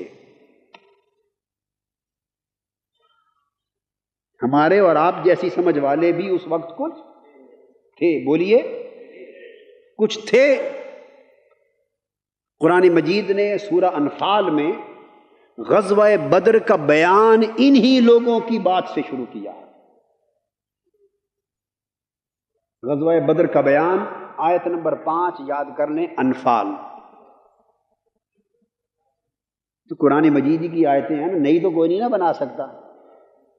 ہمارے اور آپ جیسی سمجھ والے بھی اس وقت کچھ تھے، بولیے کچھ تھے۔ قرآن مجید نے سورہ انفال میں غزوہ بدر کا بیان انہی لوگوں کی بات سے شروع کیا ہے۔ غزوہ بدر کا بیان آیت نمبر 5 یاد کر لیں، انفال۔ تو قرآن مجید کی آیتیں ہیں نا، نئی تو کوئی نہیں نا بنا سکتا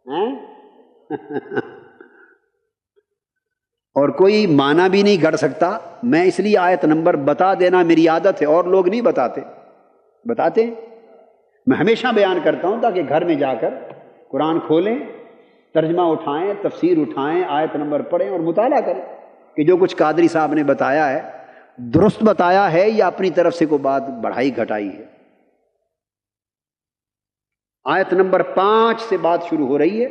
ہیں اور کوئی معنی بھی نہیں گھڑ سکتا۔ میں اس لیے آیت نمبر بتا دینا میری عادت ہے، اور لوگ نہیں بتاتے میں ہمیشہ بیان کرتا ہوں تاکہ گھر میں جا کر قرآن کھولیں، ترجمہ اٹھائیں، تفسیر اٹھائیں، آیت نمبر پڑھیں اور مطالعہ کریں کہ جو کچھ قادری صاحب نے بتایا ہے درست بتایا ہے یا اپنی طرف سے کوئی بات بڑھائی گھٹائی ہے۔ آیت نمبر 5 سے بات شروع ہو رہی ہے،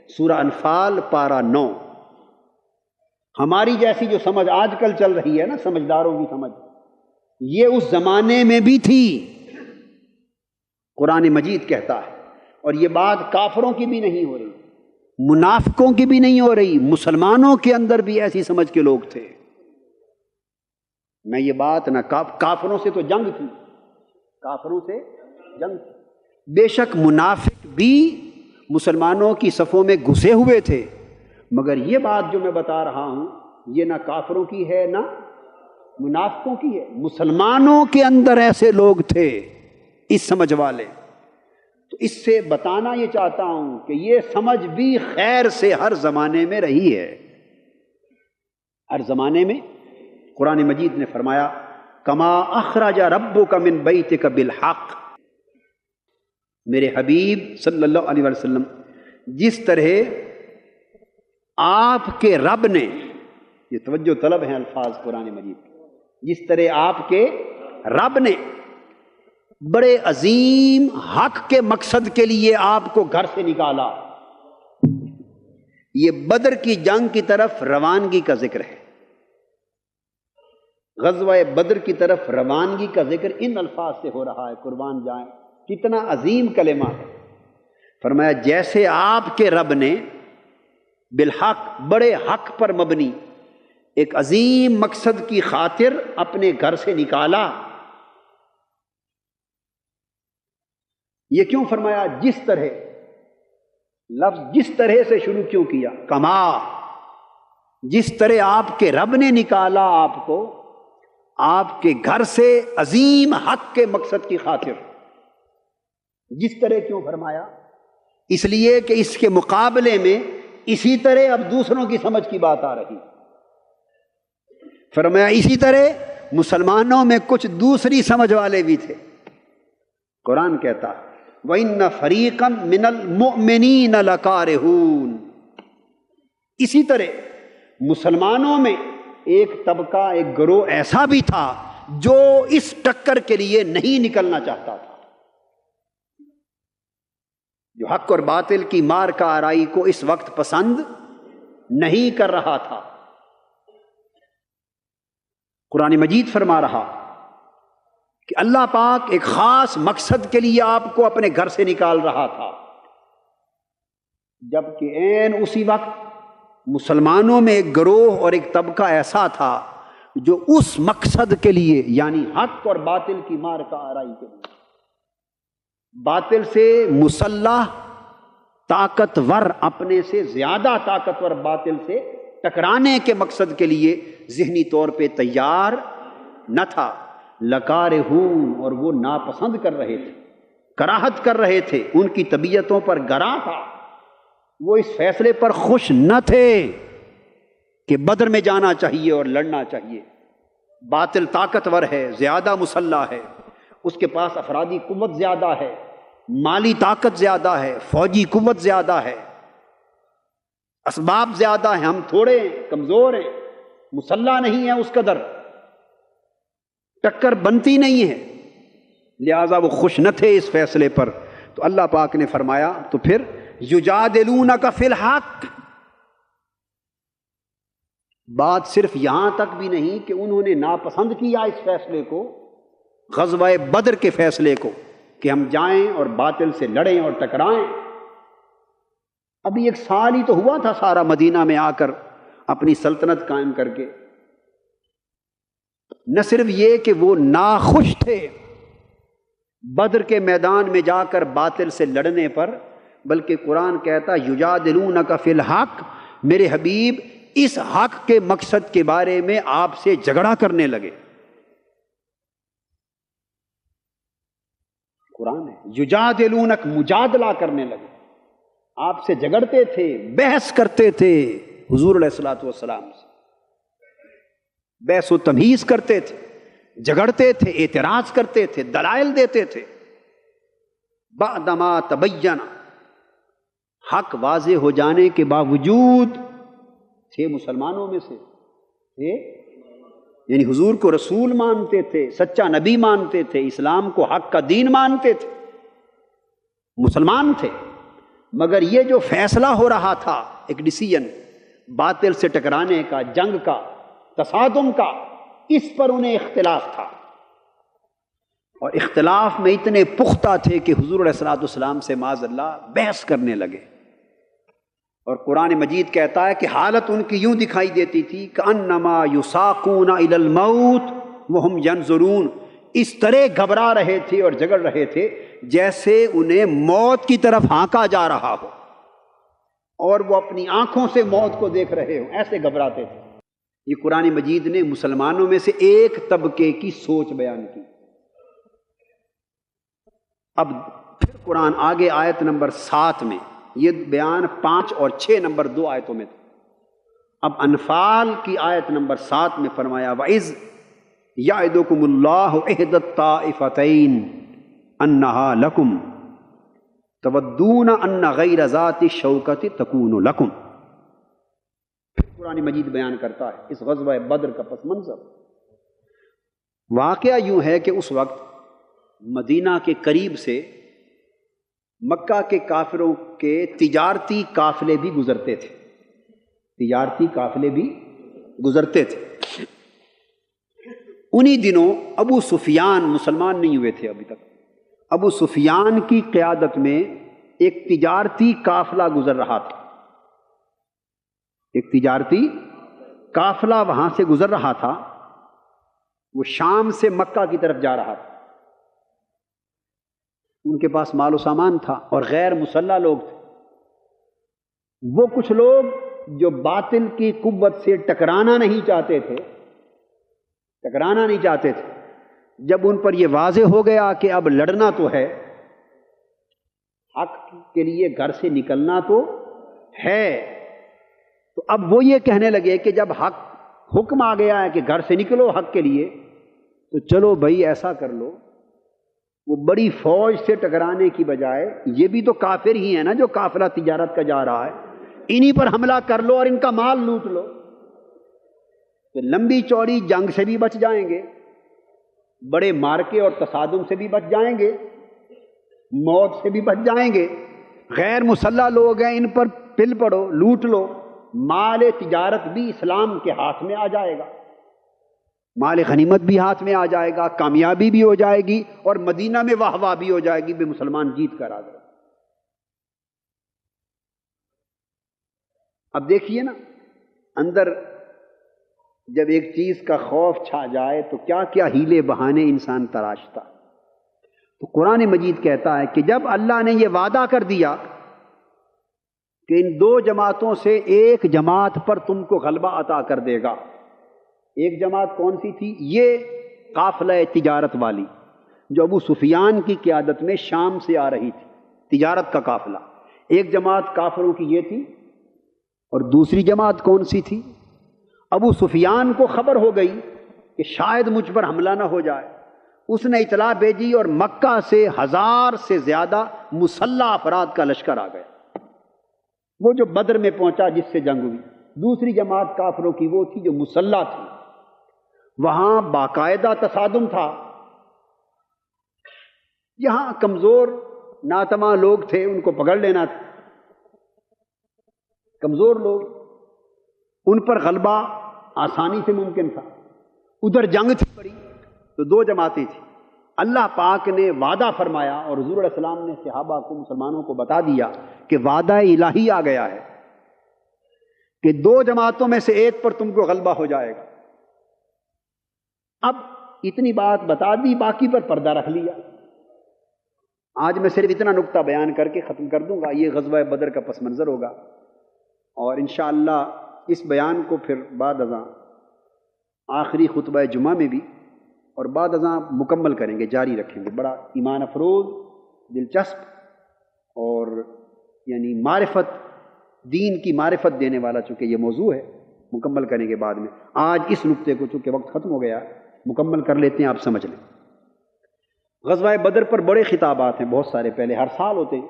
سورہ انفال پارہ 9۔ ہماری جیسی جو سمجھ آج کل چل رہی ہے نا، سمجھداروں کی سمجھ، یہ اس زمانے میں بھی تھی، قرآن مجید کہتا ہے۔ اور یہ بات کافروں کی بھی نہیں ہو رہی، منافقوں کی بھی نہیں ہو رہی، مسلمانوں کے اندر بھی ایسی سمجھ کے لوگ تھے۔ میں یہ بات نہ کافروں سے تو جنگ تھی، کافروں سے جنگ تھی، بے شک منافق بھی مسلمانوں کی صفوں میں گھسے ہوئے تھے، مگر یہ بات جو میں بتا رہا ہوں یہ نہ کافروں کی ہے نہ منافقوں کی ہے، مسلمانوں کے اندر ایسے لوگ تھے اس سمجھ والے۔ تو اس سے بتانا یہ چاہتا ہوں کہ یہ سمجھ بھی خیر سے ہر زمانے میں رہی ہے، ہر زمانے میں۔ قرآن مجید نے فرمایا کما اخرج ربک من بیتک بالحق، میرے حبیب صلی اللہ علیہ وسلم جس طرح آپ کے رب نے، یہ توجہ طلب ہیں الفاظ قرآن مجید کے، جس طرح آپ کے رب نے بڑے عظیم حق کے مقصد کے لیے آپ کو گھر سے نکالا۔ یہ بدر کی جنگ کی طرف روانگی کا ذکر ہے، غزوہ بدر کی طرف روانگی کا ذکر ان الفاظ سے ہو رہا ہے، قربان جائیں کتنا عظیم کلمہ ہے۔ فرمایا جیسے آپ کے رب نے بالحق، بڑے حق پر مبنی ایک عظیم مقصد کی خاطر اپنے گھر سے نکالا۔ یہ کیوں فرمایا جس طرح، لفظ جس طرح سے شروع کیوں کیا؟ کما، جس طرح آپ کے رب نے نکالا آپ کو آپ کے گھر سے عظیم حق کے مقصد کی خاطر۔ جس طرح کیوں فرمایا؟ اس لیے کہ اس کے مقابلے میں اسی طرح اب دوسروں کی سمجھ کی بات آ رہی۔ فرمایا اسی طرح مسلمانوں میں کچھ دوسری سمجھ والے بھی تھے۔ قرآن کہتا وَإِنَّ فَرِيقًا مِّنَ الْمُؤْمِنِينَ لَكَارِهُونَ، اسی طرح مسلمانوں میں ایک طبقہ، ایک گروہ ایسا بھی تھا جو اس ٹکر کے لیے نہیں نکلنا چاہتا تھا، جو حق اور باطل کی مار کا آرائی کو اس وقت پسند نہیں کر رہا تھا۔ قرآن مجید فرما رہا کہ اللہ پاک ایک خاص مقصد کے لیے آپ کو اپنے گھر سے نکال رہا تھا، جبکہ عین اسی وقت مسلمانوں میں ایک گروہ اور ایک طبقہ ایسا تھا جو اس مقصد کے لیے، یعنی حق اور باطل کی مار کا آرائی کے لیے، باطل سے مسلح طاقتور، اپنے سے زیادہ طاقتور باطل سے ٹکرانے کے مقصد کے لیے ذہنی طور پہ تیار نہ تھا۔ لکارہون، اور وہ ناپسند کر رہے تھے، کراہت کر رہے تھے، ان کی طبیعتوں پر گراں تھا، وہ اس فیصلے پر خوش نہ تھے کہ بدر میں جانا چاہیے اور لڑنا چاہیے۔ باطل طاقتور ہے، زیادہ مسلح ہے، اس کے پاس افرادی قوت زیادہ ہے، مالی طاقت زیادہ ہے، فوجی قوت زیادہ ہے، اسباب زیادہ ہیں، ہم تھوڑے ہیں، کمزور ہیں، مسلح نہیں ہے اس قدر، ٹکر بنتی نہیں ہے، لہذا وہ خوش نہ تھے اس فیصلے پر۔ تو اللہ پاک نے فرمایا تو پھر یجادلونک فی الحق، بات صرف یہاں تک بھی نہیں کہ انہوں نے ناپسند کیا اس فیصلے کو، غزوہ بدر کے فیصلے کو، کہ ہم جائیں اور باطل سے لڑیں اور ٹکرائیں۔ ابھی 1 سال ہی تو ہوا تھا سارا مدینہ میں آ کر اپنی سلطنت قائم کر کے۔ نہ صرف یہ کہ وہ ناخوش تھے بدر کے میدان میں جا کر باطل سے لڑنے پر، بلکہ قرآن کہتا یجادلونک فی الحق، میرے حبیب اس حق کے مقصد کے بارے میں آپ سے جھگڑا کرنے لگے۔ قرآن ہے یجادلونک، مجادلہ کرنے لگے، آپ سے جھگڑتے تھے، بحث کرتے تھے حضور علیہ الصلوۃ والسلام سے، بحث و تمہیز کرتے تھے، جھگڑتے تھے، اعتراض کرتے تھے، دلائل دیتے تھے۔ بعدما تبین، حق واضح ہو جانے کے باوجود تھے مسلمانوں میں سے تھے، یعنی حضور کو رسول مانتے تھے، سچا نبی مانتے تھے، اسلام کو حق کا دین مانتے تھے، مسلمان تھے، مگر یہ جو فیصلہ ہو رہا تھا، ایک ڈیسیژن باطل سے ٹکرانے کا، جنگ کا، تصادم کا، اس پر انہیں اختلاف تھا، اور اختلاف میں اتنے پختہ تھے کہ حضور علیہ الصلوۃ والسلام سے معاذ اللہ بحث کرنے لگے۔ اور قرآن مجید کہتا ہے کہ حالت ان کی یوں دکھائی دیتی تھی کأنما یساقون الی الموت وہم ینظرون، اس طرح گھبرا رہے تھے اور جگڑ رہے تھے جیسے انہیں موت کی طرف ہانکا جا رہا ہو اور وہ اپنی آنکھوں سے موت کو دیکھ رہے ہوں، ایسے گھبراتے تھے۔ یہ قرآن مجید نے مسلمانوں میں سے ایک طبقے کی سوچ بیان کی۔ اب پھر قرآن آگے آیت نمبر 7 میں، یہ بیان 5 اور 6 نمبر 2 آیتوں میں تھا۔ اب انفال کی آیت نمبر 7 میں فرمایا وَإِذْ يَعِدُكُمُ اللَّهُ إِحْدَى الطَّائِفَتَيْنِ أَنَّهَا لَكُمْ تَوَدُّونَ أَنَّ غَيْرَ ذَاتِ الشَّوْكَةِ تَكُونُ لَكُمْ۔ پھر قرآن مجید بیان کرتا ہے اس غزوہ بدر کا پس منظر۔ واقعہ یوں ہے کہ اس وقت مدینہ کے قریب سے مکہ کے کافروں کے تجارتی قافلے بھی گزرتے تھے، تجارتی قافلے بھی گزرتے تھے۔ انہی دنوں ابو سفیان مسلمان نہیں ہوئے تھے ابھی تک، ابو سفیان کی قیادت میں ایک تجارتی قافلہ گزر رہا تھا، ایک تجارتی قافلہ وہاں سے گزر رہا تھا، وہ شام سے مکہ کی طرف جا رہا تھا۔ ان کے پاس مال و سامان تھا اور غیر مسلح لوگ تھے۔ وہ کچھ لوگ جو باطل کی قوت سے ٹکرانا نہیں چاہتے تھے، جب ان پر یہ واضح ہو گیا کہ اب لڑنا تو ہے، حق کے لیے گھر سے نکلنا تو ہے، تو اب وہ یہ کہنے لگے کہ جب حکم آ گیا ہے کہ گھر سے نکلو حق کے لیے، تو چلو بھائی ایسا کر لو، وہ بڑی فوج سے ٹکرانے کی بجائے یہ بھی تو کافر ہی ہے نا جو قافلہ تجارت کا جا رہا ہے، انہی پر حملہ کر لو اور ان کا مال لوٹ لو، تو لمبی چوڑی جنگ سے بھی بچ جائیں گے، بڑے مارکے اور تصادم سے بھی بچ جائیں گے، موت سے بھی بچ جائیں گے۔ غیر مسلح لوگ ہیں، ان پر پل پڑو، لوٹ لو، مال تجارت بھی اسلام کے ہاتھ میں آ جائے گا، مال غنیمت بھی ہاتھ میں آ جائے گا، کامیابی بھی ہو جائے گی اور مدینہ میں واہ واہ بھی ہو جائے گی، بے مسلمان جیت کر آ گئے۔ اب دیکھیے نا، اندر جب ایک چیز کا خوف چھا جائے تو کیا کیا ہیلے بہانے انسان تراشتا۔ تو قرآن مجید کہتا ہے کہ جب اللہ نے یہ وعدہ کر دیا کہ ان دو جماعتوں سے ایک جماعت پر تم کو غلبہ عطا کر دے گا، ایک جماعت کون سی تھی؟ یہ قافلہ تجارت والی جو ابو سفیان کی قیادت میں شام سے آ رہی تھی، تجارت کا قافلہ۔ ایک جماعت کافروں کی یہ تھی اور دوسری جماعت کون سی تھی؟ ابو سفیان کو خبر ہو گئی کہ شاید مجھ پر حملہ نہ ہو جائے، اس نے اطلاع بھیجی اور مکہ سے 1000 سے زیادہ مسلح افراد کا لشکر آ گیا، وہ جو بدر میں پہنچا جس سے جنگ ہوئی۔ دوسری جماعت کافروں کی وہ تھی جو مسلح تھی، وہاں باقاعدہ تصادم تھا، یہاں کمزور ناتواں لوگ تھے، ان کو پکڑ لینا تھا، کمزور لوگ، ان پر غلبہ آسانی سے ممکن تھا۔ ادھر جنگ تھی بڑی، تو دو جماعتیں تھیں۔ اللہ پاک نے وعدہ فرمایا اور حضور علیہ السلام نے صحابہ کو، مسلمانوں کو بتا دیا کہ وعدہ الہی آ گیا ہے کہ دو جماعتوں میں سے ایک پر تم کو غلبہ ہو جائے گا۔ اب اتنی بات بتا دی، باقی پر پردہ رکھ لیا۔ آج میں صرف اتنا نقطہ بیان کر کے ختم کر دوں گا، یہ غزوہ بدر کا پس منظر ہوگا، اور انشاءاللہ اس بیان کو پھر بعد ازاں آخری خطبہ جمعہ میں بھی اور بعد ازاں مکمل کریں گے، جاری رکھیں گے۔ بڑا ایمان افروز، دلچسپ اور یعنی معرفت، دین کی معرفت دینے والا چونکہ یہ موضوع ہے، مکمل کریں گے بعد میں۔ آج اس نقطے کو چونکہ وقت ختم ہو گیا مکمل کر لیتے ہیں، آپ سمجھ لیں۔ غزوہ بدر پر بڑے خطابات ہیں، بہت سارے، پہلے ہر سال ہوتے ہیں۔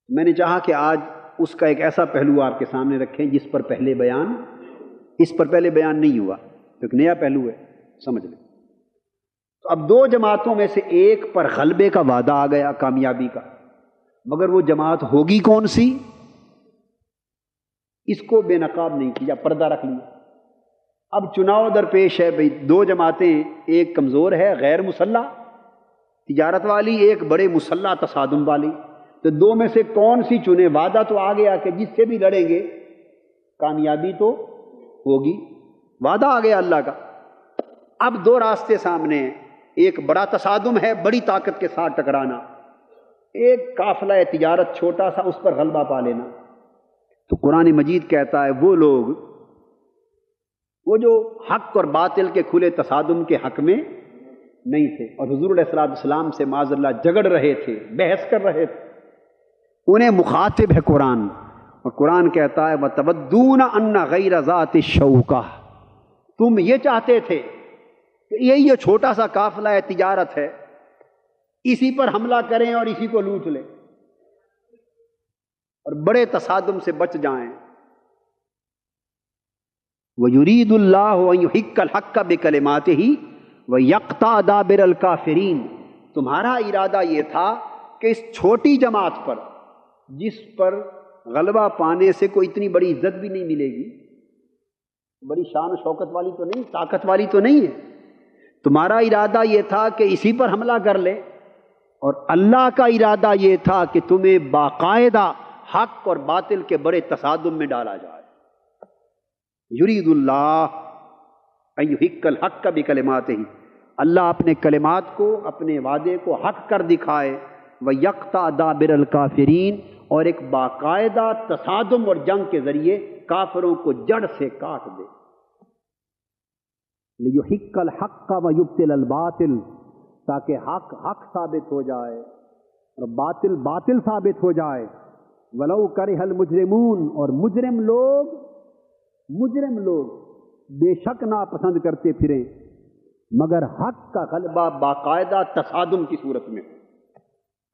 میں نے چاہا کہ آج اس کا ایک ایسا پہلو آپ کے سامنے رکھیں جس پر پہلے بیان، اس پر پہلے بیان نہیں ہوا، ایک نیا پہلو ہے، سمجھ لیں۔ تو اب دو جماعتوں میں سے ایک پر غلبے کا وعدہ آ گیا، کامیابی کا، مگر وہ جماعت ہوگی کون سی، اس کو بے نقاب نہیں کیا، پردہ رکھ لیا۔ اب چناؤ درپیش ہے بھئی، دو جماعتیں، ایک کمزور ہے غیر مسلح تجارت والی، ایک بڑے مسلح تصادم والی، تو دو میں سے کون سی چنے؟ وعدہ تو آ گیا کہ جس سے بھی لڑیں گے کامیابی تو ہوگی، وعدہ آ گیا اللہ کا۔ اب دو راستے سامنے ہیں، ایک بڑا تصادم ہے، بڑی طاقت کے ساتھ ٹکرانا، ایک قافلہ تجارت چھوٹا سا اس پر غلبہ پا لینا۔ تو قرآن مجید کہتا ہے وہ لوگ، وہ جو حق اور باطل کے کھلے تصادم کے حق میں نہیں تھے اور حضور علیہ الصلوۃ والسلام سے معاذ اللہ جگڑ رہے تھے، بحث کر رہے تھے، انہیں مخاطب ہے قرآن، اور قرآن کہتا ہے وَتَوَدُّونَ أَنَّ غَيْرَ ذَاتِ الشَّوْكَةِ، تم یہ چاہتے تھے کہ یہ چھوٹا سا قافلہ تجارت ہے، اسی پر حملہ کریں اور اسی کو لوٹ لیں اور بڑے تصادم سے بچ جائیں۔ وَيُرِيدُ اللَّهُ أَن يُحِقَّ الْحَقَّ بِكَلِمَاتِهِ وَيَقْطَعَ دَابِرَ الْكَافِرِينَ، تمہارا ارادہ یہ تھا کہ اس چھوٹی جماعت پر، جس پر غلبہ پانے سے کوئی اتنی بڑی عزت بھی نہیں ملے گی، بڑی شان و شوکت والی تو نہیں، طاقت والی تو نہیں ہے، تمہارا ارادہ یہ تھا کہ اسی پر حملہ کر لے، اور اللہ کا ارادہ یہ تھا کہ تمہیں باقاعدہ حق اور باطل کے بڑے تصادم میں ڈالا جائے۔ یرید اللہ ان یحق الحق بکلماتہ، اللہ اپنے کلمات کو، اپنے وعدے کو حق کر دکھائے، وَيَقْطَعَ دَابِرَ الْكَافِرِينَ، اور ایک باقاعدہ تصادم اور جنگ کے ذریعے کافروں کو جڑ سے کاٹ دے۔ لِيُحِقَّ الْحَقَّ وَيُبْطِلَ الْبَاطِلَ، تاکہ حق حق ثابت ہو جائے اور باطل باطل ثابت ہو جائے۔ وَلَوْ كَرِهَ الْمُجْرِمُونَ، اور مجرم لوگ بے شک ناپسند کرتے پھریں، مگر حق کا غلبہ باقاعدہ تصادم کی صورت میں۔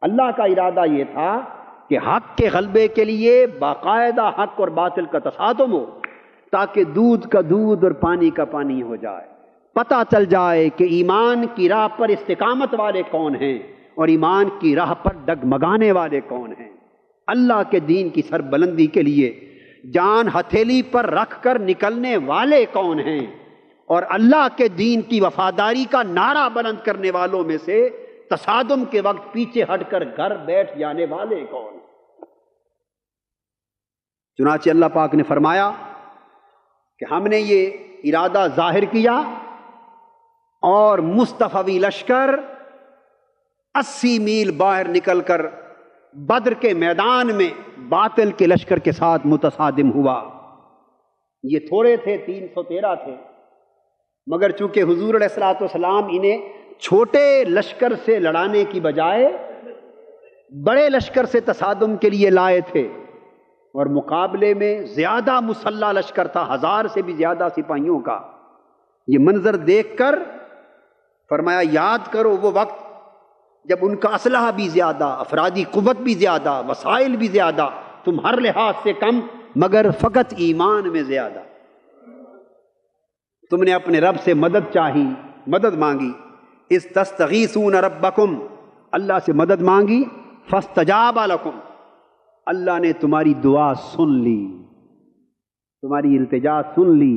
اللہ کا ارادہ یہ تھا کہ حق کے غلبے کے لیے باقاعدہ حق اور باطل کا تصادم ہو، تاکہ دودھ کا دودھ اور پانی کا پانی ہو جائے، پتہ چل جائے کہ ایمان کی راہ پر استقامت والے کون ہیں اور ایمان کی راہ پر ڈگمگانے والے کون ہیں، اللہ کے دین کی سربلندی کے لیے جان ہتھیلی پر رکھ کر نکلنے والے کون ہیں، اور اللہ کے دین کی وفاداری کا نعرہ بلند کرنے والوں میں سے تصادم کے وقت پیچھے ہٹ کر گھر بیٹھ جانے والے کون ہیں۔ چنانچہ اللہ پاک نے فرمایا کہ ہم نے یہ ارادہ ظاہر کیا اور مصطفی لشکر 80 میل باہر نکل کر بدر کے میدان میں باطل کے لشکر کے ساتھ متصادم ہوا۔ یہ تھوڑے تھے، 313 تھے، مگر چونکہ حضور علیہ الصلوۃ والسلام انہیں چھوٹے لشکر سے لڑانے کی بجائے بڑے لشکر سے تصادم کے لیے لائے تھے، اور مقابلے میں زیادہ مسلح لشکر تھا، 1000 سے بھی زیادہ سپاہیوں کا۔ یہ منظر دیکھ کر فرمایا یاد کرو وہ وقت جب ان کا اسلحہ بھی زیادہ، افرادی قوت بھی زیادہ، وسائل بھی زیادہ، تم ہر لحاظ سے کم مگر فقط ایمان میں زیادہ۔ تم نے اپنے رب سے مدد چاہی، مدد مانگی، اذ تستغیثون ربکم، اللہ سے مدد مانگی، فاستجاب لکم، اللہ نے تمہاری دعا سن لی، تمہاری التجا سن لی،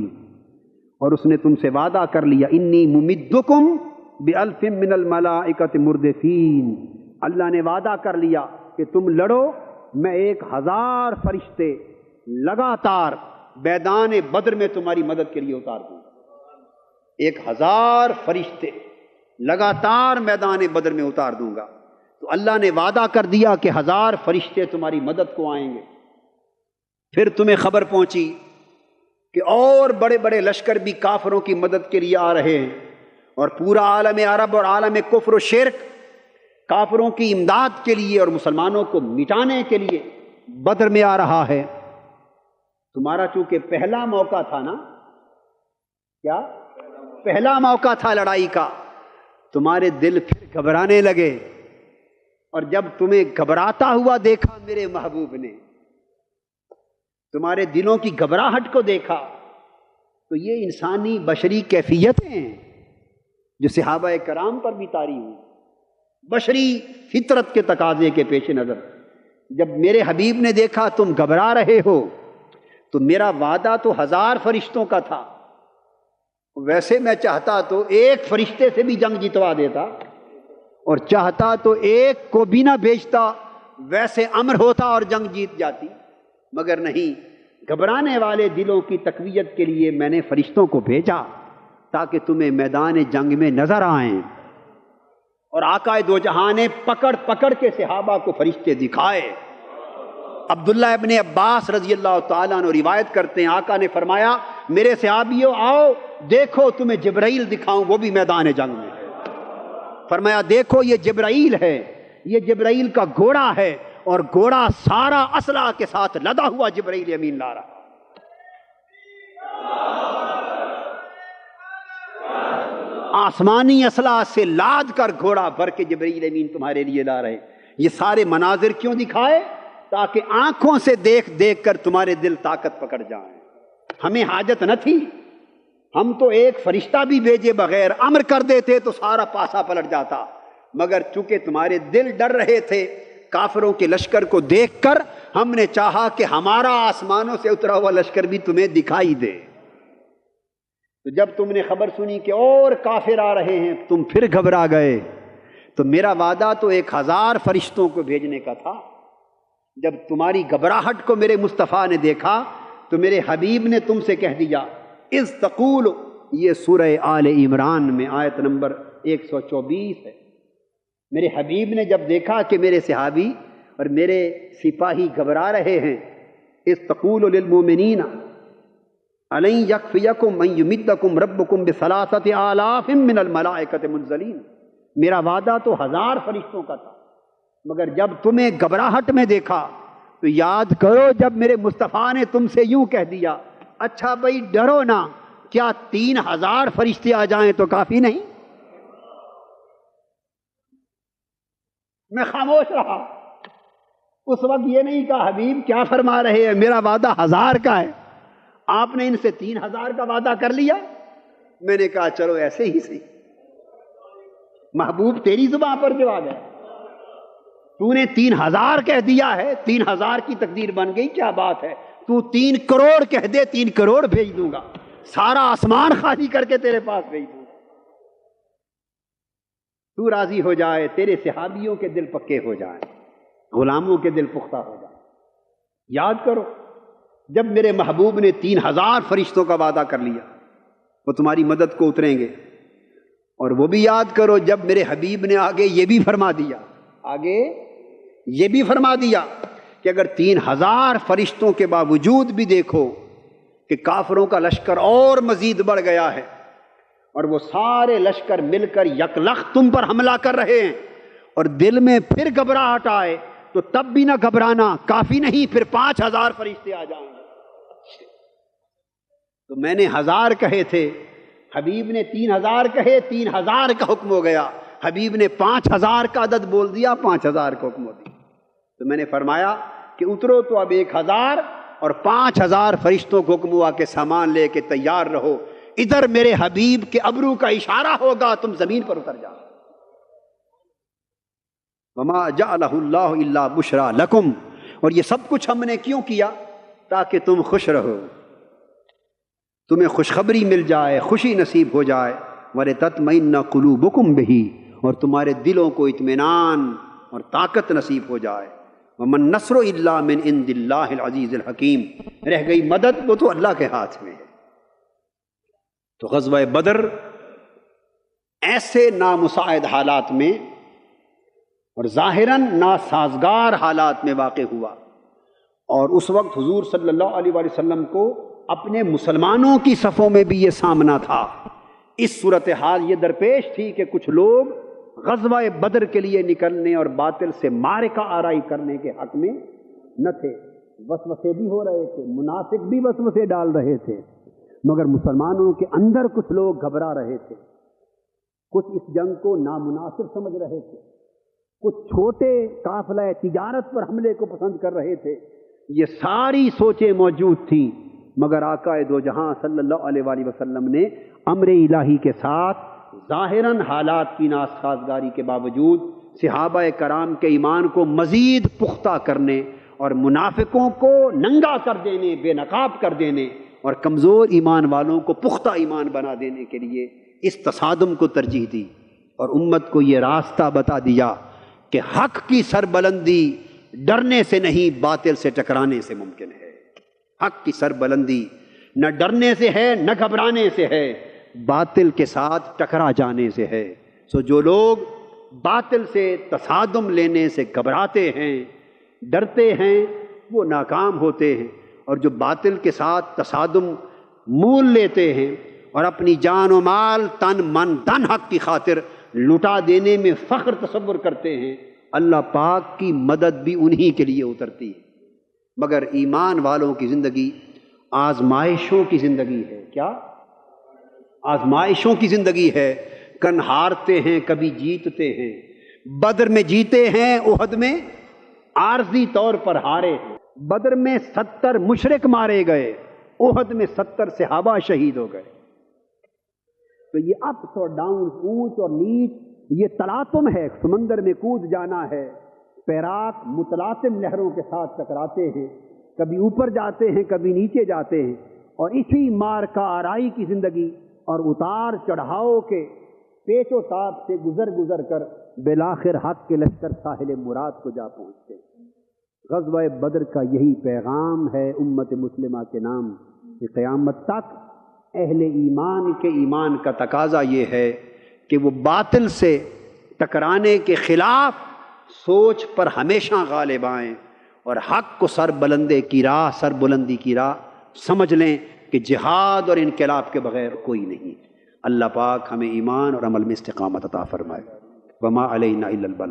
اور اس نے تم سے وعدہ کر لیا انی ممدکم بألف من الملائکۃ مردفین، اللہ نے وعدہ کر لیا کہ تم لڑو، میں 1000 فرشتے لگاتار میدان بدر میں تمہاری مدد کے لیے اتار دوں گا، 1000 فرشتے لگاتار میدان بدر میں اتار دوں گا۔ تو اللہ نے وعدہ کر دیا کہ 1000 فرشتے تمہاری مدد کو آئیں گے۔ پھر تمہیں خبر پہنچی کہ اور بڑے بڑے لشکر بھی کافروں کی مدد کے لیے آ رہے ہیں، اور پورا عالم عرب اور عالم کفر و شرک کافروں کی امداد کے لیے اور مسلمانوں کو مٹانے کے لیے بدر میں آ رہا ہے۔ تمہارا چونکہ پہلا موقع تھا نا، کیا پہلا موقع تھا لڑائی کا، تمہارے دل پھر گھبرانے لگے، اور جب تمہیں گھبراتا ہوا دیکھا میرے محبوب نے، تمہارے دلوں کی گھبراہٹ کو دیکھا، تو یہ انسانی بشری کیفیتیں ہیں جو صحابہ کرام پر بھی طاری ہوئی، بشری فطرت کے تقاضے کے پیش نظر۔ جب میرے حبیب نے دیکھا تم گھبرا رہے ہو، تو میرا وعدہ تو 1000 فرشتوں کا تھا، ویسے میں چاہتا تو ایک فرشتے سے بھی جنگ جتوا دیتا، اور چاہتا تو ایک کو بھی نہ بھیجتا، ویسے امر ہوتا اور جنگ جیت جاتی، مگر نہیں، گھبرانے والے دلوں کی تقویت کے لیے میں نے فرشتوں کو بھیجا تاکہ تمہیں میدان جنگ میں نظر آئیں۔ اور آقا دو جہاں نے پکڑ پکڑ کے صحابہ کو فرشتے دکھائے۔ عبداللہ ابن عباس رضی اللہ تعالیٰ عنہ روایت کرتے ہیں، آقا نے فرمایا میرے صحابیوں آؤ دیکھو تمہیں جبرائیل دکھاؤں، وہ بھی میدان جنگ میں ہے۔ فرمایا دیکھو یہ جبرائیل ہے، یہ جبرائیل کا گھوڑا ہے، اور گھوڑا سارا اسلحہ کے ساتھ لدا ہوا جبرائیل امین لا رہا۔ آسمانی اسلحہ سے لاد کر گھوڑا بھر کے جبرائیل امین تمہارے لیے لا رہے۔ یہ سارے مناظر کیوں دکھائے؟ تاکہ آنکھوں سے دیکھ دیکھ کر تمہارے دل طاقت پکڑ جائیں۔ ہمیں حاجت نہ تھی، ہم تو ایک فرشتہ بھی بھیجے بغیر امر کر دیتے تو سارا پاسا پلٹ جاتا، مگر چونکہ تمہارے دل ڈر رہے تھے کافروں کے لشکر کو دیکھ کر، ہم نے چاہا کہ ہمارا آسمانوں سے اترا ہوا لشکر بھی تمہیں دکھائی دے۔ تو جب تم نے خبر سنی کہ اور کافر آ رہے ہیں تم پھر گھبرا گئے۔ تو میرا وعدہ تو 1000 فرشتوں کو بھیجنے کا تھا۔ جب تمہاری گھبراہٹ کو میرے مصطفیٰ نے دیکھا تو میرے حبیب نے تم سے کہہ دیا اذ تقول، یہ سورہ آل عمران میں آیت نمبر 124 ہے۔ میرے حبیب نے جب دیکھا کہ میرے صحابی اور میرے سپاہی گھبرا رہے ہیں، اذ تقول للمؤمنین الن یکفیکم ان یمدکم ربکم بثلاثۃ آلاف من الملائکۃ منزلین، میرا وعدہ تو 1000 فرشتوں کا تھا، مگر جب تمہیں گھبراہٹ میں دیکھا تو یاد کرو جب میرے مصطفیٰ نے تم سے یوں کہہ دیا اچھا بھائی ڈرو نہ، کیا 3000 فرشتے آ جائیں تو کافی نہیں؟ میں خاموش رہا۔ اس وقت یہ نہیں کہا حبیب کیا فرما رہے ہیں، میرا وعدہ 1000 کا ہے، آپ نے ان سے 3000 کا وعدہ کر لیا۔ میں نے کہا چلو ایسے ہی صحیح، محبوب تیری زبان پر جواب ہے، تو نے 3000 کہہ دیا ہے، 3000 کی تقدیر بن گئی، کیا بات ہے، تو 3 کروڑ کہہ دے 3 کروڑ بھیج دوں گا، سارا آسمان خالی کر کے تیرے پاس بھیج دوں گا، تو راضی ہو جائے، تیرے صحابیوں کے دل پکے ہو جائیں، غلاموں کے دل پختہ ہو جائیں۔ یاد کرو جب میرے محبوب نے 3000 فرشتوں کا وعدہ کر لیا، وہ تمہاری مدد کو اتریں گے، اور وہ بھی یاد کرو جب میرے حبیب نے آگے یہ بھی فرما دیا، آگے یہ بھی فرما دیا کہ اگر 3000 فرشتوں کے باوجود بھی دیکھو کہ کافروں کا لشکر اور مزید بڑھ گیا ہے اور وہ سارے لشکر مل کر یکلخت تم پر حملہ کر رہے ہیں اور دل میں پھر گھبراہٹ آئے تو تب بھی نہ گھبرانا، کافی نہیں پھر 5000 فرشتے آ جائیں گے۔ تو میں نے 1000 کہے تھے، حبیب نے 3000 کہے، 3000 کا حکم ہو گیا، حبیب نے 5000 کا عدد بول دیا، 5000 کا حکم ہو دیا۔ تو میں نے فرمایا کہ اترو تو اب 1000 اور 5000 فرشتوں کو حکم ہوا کہ سامان لے کے تیار رہو، ادھر میرے حبیب کے ابرو کا اشارہ ہوگا تم زمین پر اتر جاؤ۔ وما جعلہ اللہ الا بشرا لکم، اور یہ سب کچھ ہم نے کیوں کیا؟ تاکہ تم خوش رہو، تمہیں خوشخبری مل جائے، خوشی نصیب ہو جائے، وَلِتَطْمَئِنَّ قُلُوبُكُمْ بِهِ، اور تمہارے دلوں کو اطمینان اور طاقت نصیب ہو جائے۔ وَمَن نَّصْرُ إِلَّا مِنْ عِنْدِ اللَّهِ الْعَزِيزِ الْحَكِيمِ، رہ گئی مدد وہ تو اللہ کے ہاتھ میں ہے۔ تو غزوہ بدر ایسے نامساعد حالات میں اور ظاہراً ناسازگار حالات میں واقع ہوا، اور اس وقت حضور صلی اللہ علیہ وآلہ وسلم کو اپنے مسلمانوں کی صفوں میں بھی یہ سامنا تھا۔ اس صورتحال یہ درپیش تھی کہ کچھ لوگ غزوہ بدر کے لیے نکلنے اور باطل سے معرکہ آرائی کرنے کے حق میں نہ تھے، وسوسے بھی ہو رہے تھے، منافق بھی وسوسے ڈال رہے تھے، مگر مسلمانوں کے اندر کچھ لوگ گھبرا رہے تھے، کچھ اس جنگ کو نامناسب سمجھ رہے تھے، کچھ چھوٹے قافلہ تجارت پر حملے کو پسند کر رہے تھے۔ یہ ساری سوچیں موجود تھیں، مگر آقا دو جہاں صلی اللہ علیہ وآلہ وسلم نے امر الہی کے ساتھ ظاہراً حالات کی ناسازگاری کے باوجود صحابہ کرام کے ایمان کو مزید پختہ کرنے اور منافقوں کو ننگا کر دینے، بے نقاب کر دینے اور کمزور ایمان والوں کو پختہ ایمان بنا دینے کے لیے اس تصادم کو ترجیح دی، اور امت کو یہ راستہ بتا دیا کہ حق کی سربلندی ڈرنے سے نہیں، باطل سے ٹکرانے سے ممکن ہے۔ حق کی سربلندی نہ ڈرنے سے ہے، نہ گھبرانے سے ہے، باطل کے ساتھ ٹکرا جانے سے ہے۔ سو جو لوگ باطل سے تصادم لینے سے گھبراتے ہیں، ڈرتے ہیں، وہ ناکام ہوتے ہیں، اور جو باطل کے ساتھ تصادم مول لیتے ہیں اور اپنی جان و مال، تن من دھن حق کی خاطر لٹا دینے میں فخر تصور کرتے ہیں، اللہ پاک کی مدد بھی انہی کے لیے اترتی ہے۔ مگر ایمان والوں کی زندگی آزمائشوں کی زندگی ہے۔ کیا؟ آزمائشوں کی زندگی ہے۔ کن ہارتے ہیں، کبھی جیتتے ہیں۔ بدر میں جیتے ہیں، احد میں عارضی طور پر ہارے ہیں۔ بدر میں 70 مشرک مارے گئے، احد میں 70 صحابہ شہید ہو گئے۔ تو یہ اپس اور ڈاؤن، اونچ اور نیچ، یہ تلاطم ہے، سمندر میں کود جانا ہے۔ پیراک متلاطم لہروں کے ساتھ ٹکراتے ہیں، کبھی اوپر جاتے ہیں، کبھی نیچے جاتے ہیں، اور اسی مار کا آرائی کی زندگی اور اتار چڑھاؤ کے پیچ و تاب سے گزر کر بالآخر حق کے لشکر ساحل مراد کو جا پہنچتے ہیں۔ غزوہ بدر کا یہی پیغام ہے امت مسلمہ کے نام کہ قیامت تک اہل ایمان کے ایمان کا تقاضا یہ ہے کہ وہ باطل سے ٹکرانے کے خلاف سوچ پر ہمیشہ غالب آئیں اور حق کو سر بلندی کی راہ سمجھ لیں کہ جہاد اور انقلاب کے بغیر کوئی نہیں۔ اللہ پاک ہمیں ایمان اور عمل میں استقامت عطا فرمائے۔ وما علینا الا البلاغ۔